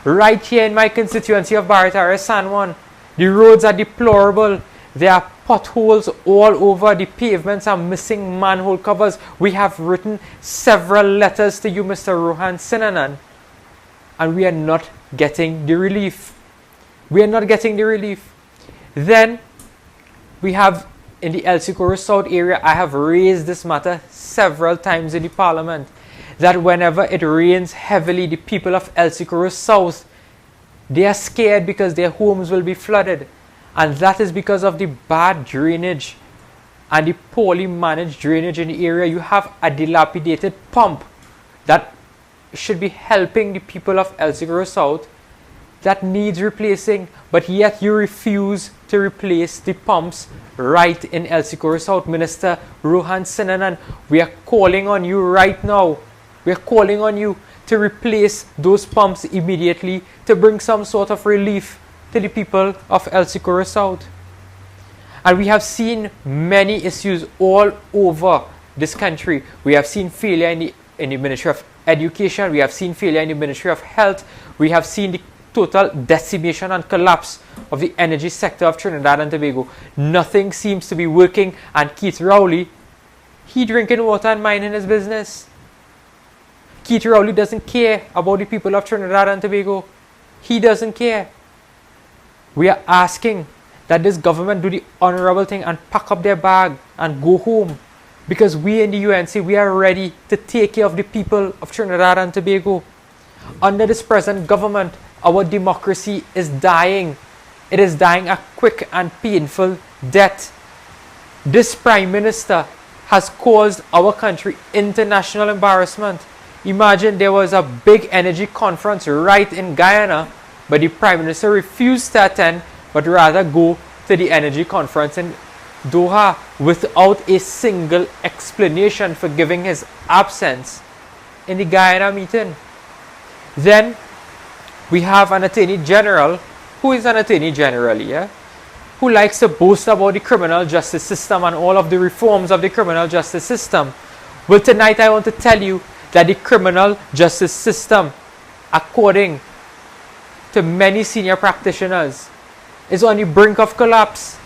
Right here in my constituency of Barataria, San Juan, the roads are deplorable. There are potholes all over. The pavements are missing manhole covers. We have written several letters to you, Mr. Rohan Sinanan, and we are not getting the relief. We are not getting the relief. Then we have in the El Socorro South area, I have raised this matter several times in the parliament, that whenever it rains heavily, the people of El Socorro South, they are scared because their homes will be flooded. And that is because of the bad drainage and the poorly managed drainage in the area. You have a dilapidated pump that should be helping the people of El Socorro South that needs replacing, but yet you refuse to replace the pumps right in El Socorro South. Minister Rohan Sinanan, we are calling on you right now. We are calling on you to replace those pumps immediately to bring some sort of relief to the people of El Socorro South. And we have seen many issues all over this country. We have seen failure in the Ministry of Education. We have seen failure in the Ministry of Health. We have seen the total decimation and collapse of the energy sector of Trinidad and Tobago. Nothing seems to be working, and Keith Rowley, he drinking water and minding his business. Keith Rowley doesn't care about the people of Trinidad and Tobago. He doesn't care. We are asking that this government do the honorable thing and pack up their bag and go home, because we in the UNC, we are ready to take care of the people of Trinidad and Tobago. Under this present government, our democracy is dying. It is dying a quick and painful death. This Prime Minister has caused our country international embarrassment. Imagine there was a big energy conference right in Guyana, but the Prime Minister refused to attend, but rather go to the energy conference in Doha without a single explanation for giving his absence in the Guyana meeting. Then we have an Attorney General, who is an Attorney General, who likes to boast about the criminal justice system and all of the reforms of the criminal justice system. Well, tonight I want to tell you that the criminal justice system, according to many senior practitioners, is on the brink of collapse.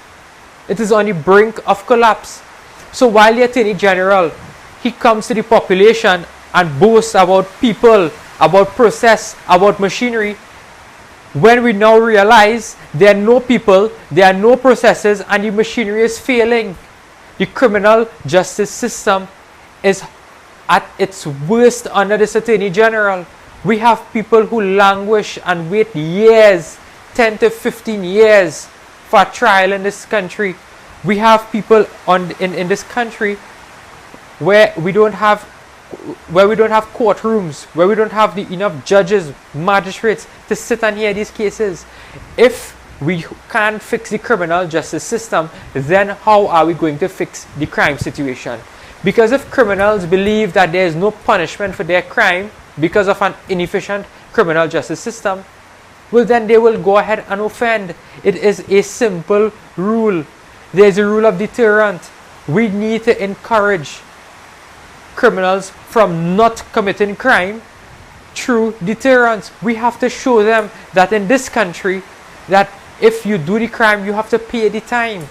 It is on the brink of collapse. So while the Attorney General, he comes to the population and boasts about people, about process, about machinery, when we now realize there are no people, there are no processes, and the machinery is failing. The criminal justice system is at its worst under this Attorney General. We have people who languish and wait years, 10 to 15 years for a trial in this country. We have people in this country where we don't have where we don't have courtrooms, where we don't have enough judges, magistrates to sit and hear these cases. If we can't fix the criminal justice system, then how are we going to fix the crime situation? Because if criminals believe that there is no punishment for their crime because of an inefficient criminal justice system, well, then they will go ahead and offend. It is a simple rule. There is a rule of deterrent. We need to encourage criminals from not committing crime through deterrence. We have to show them that in this country, that if you do the crime, you have to pay the time.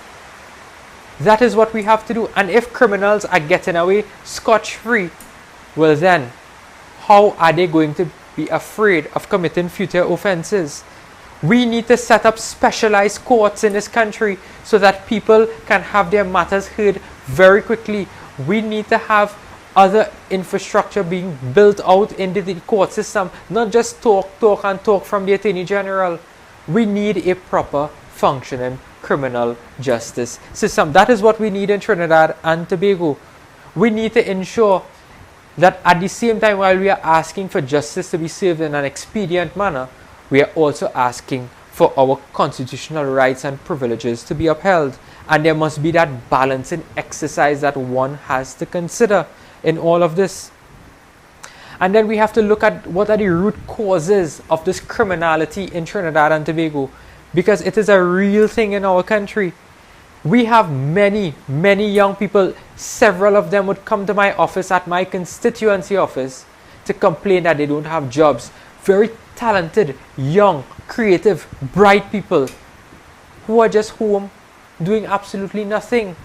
That is what we have to do. And if criminals are getting away scotch-free, well then, how are they going to be afraid of committing future offenses? We need to set up specialized courts in this country so that people can have their matters heard very quickly. We need to have other infrastructure being built out into the court system, not just talk from the Attorney General. We need a proper functioning criminal justice system. That is what we need in Trinidad and Tobago. We need to ensure that at the same time, while we are asking for justice to be served in an expedient manner, we are also asking for our constitutional rights and privileges to be upheld. And there must be that balancing exercise that one has to consider in all of this. And then we have to look at what are the root causes of this criminality in Trinidad and Tobago, because it is a real thing in our country. We have many young people. Several of them would come to my office at my constituency office to complain that they don't have jobs. Very talented, young, creative, bright people who are just home doing absolutely nothing.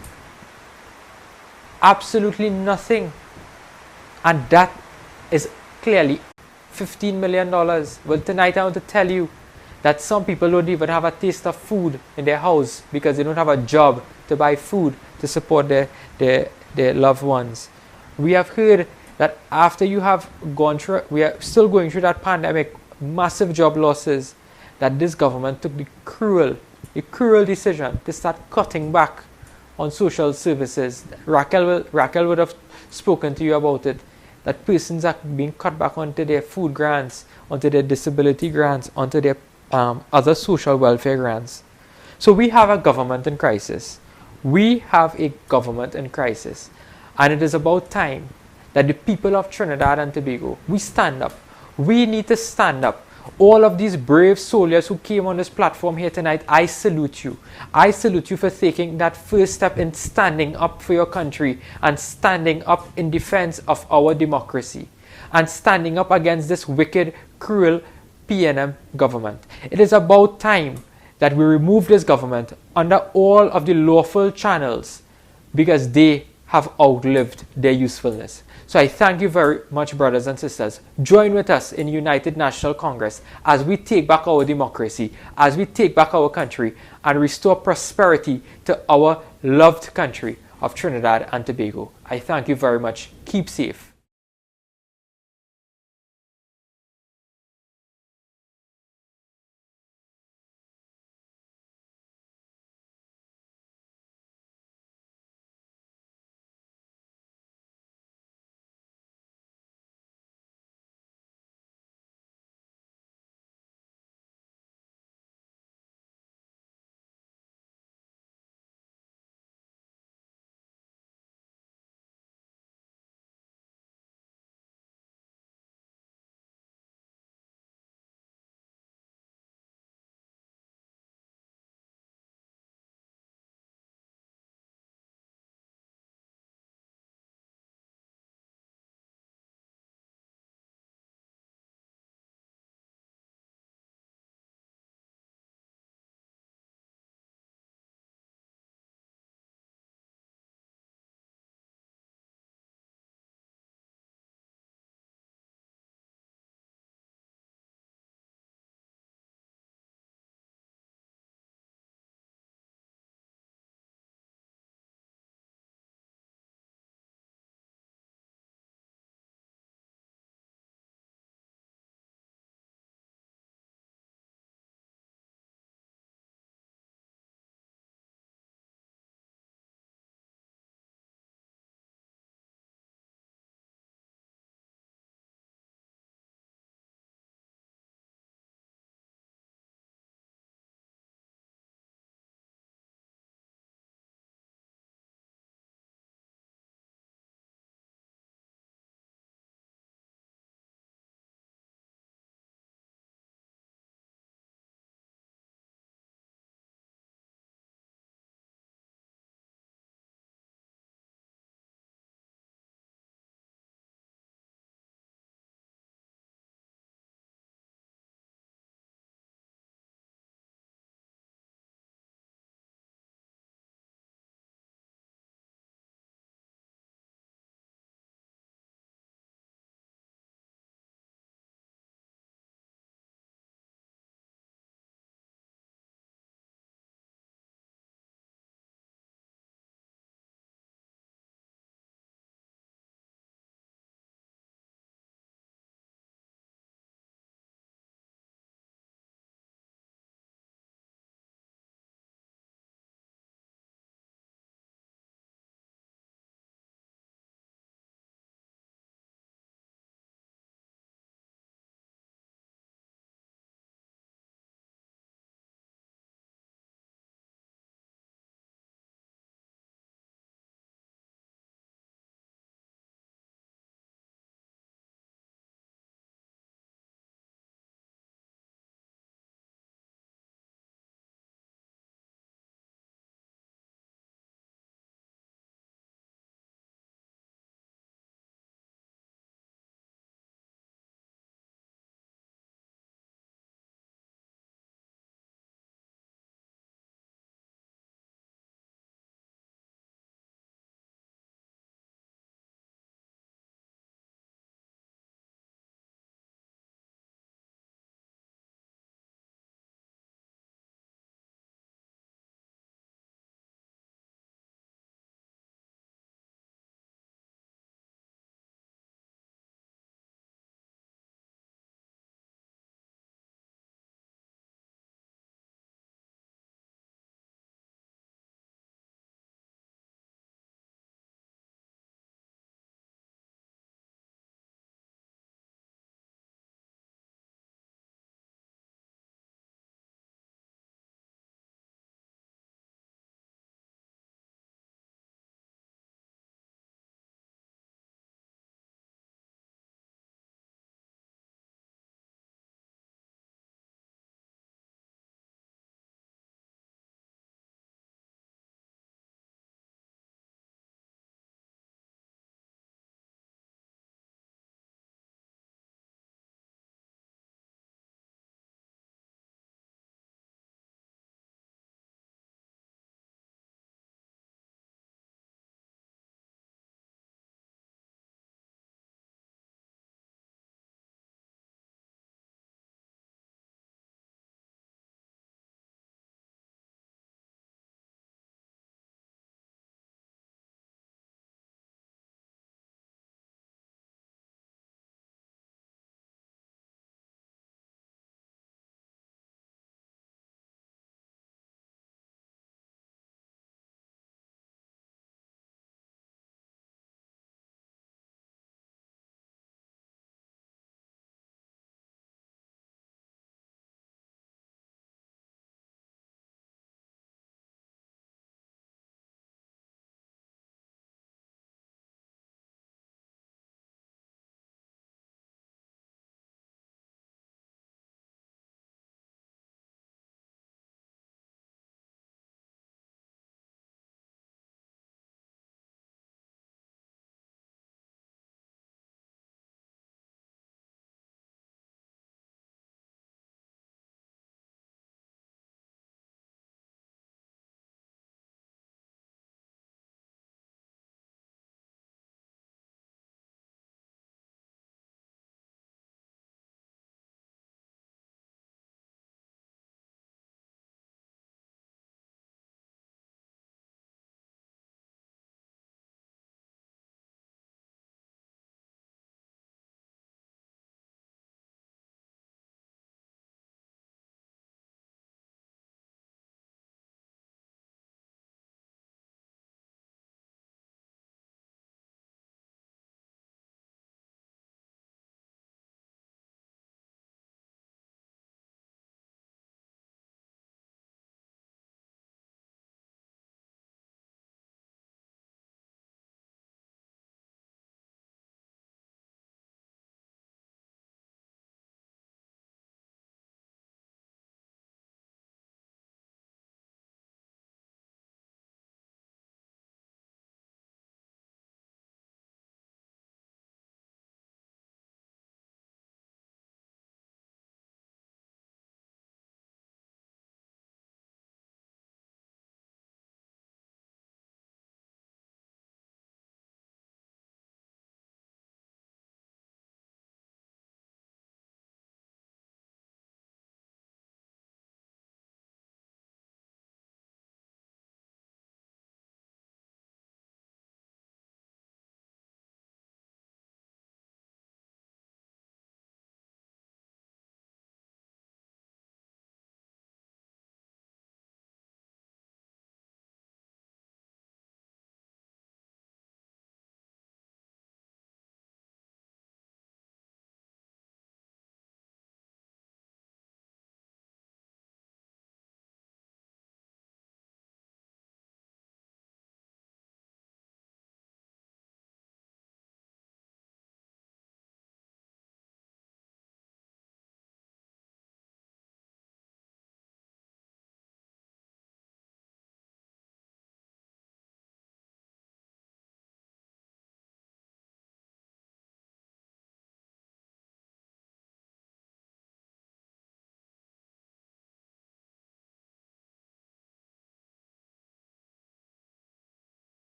Absolutely nothing. And that is clearly $15 million. Well, tonight I want to tell you that some people don't even have a taste of food in their house because they don't have a job to buy food to support their loved ones. We have heard that after you have gone through, we are still going through that pandemic, massive job losses, that this government took the cruel decision to start cutting back on social services. Raquel would have spoken to you about it, that persons are being cut back onto their food grants, onto their disability grants, onto their other social welfare grants. So we have a government in crisis. We have a government in crisis. And it is about time that the people of Trinidad and Tobago, we stand up. We need to stand up. All of these brave soldiers who came on this platform here tonight, I salute you. I salute you for taking that first step in standing up for your country and standing up in defense of our democracy and standing up against this wicked, cruel PNM government. It is about time that we remove this government under all of the lawful channels because they have outlived their usefulness. So I thank you very much, brothers and sisters. Join with us in United National Congress as we take back our democracy, as we take back our country and restore prosperity to our loved country of Trinidad and Tobago. I thank you very much. Keep safe.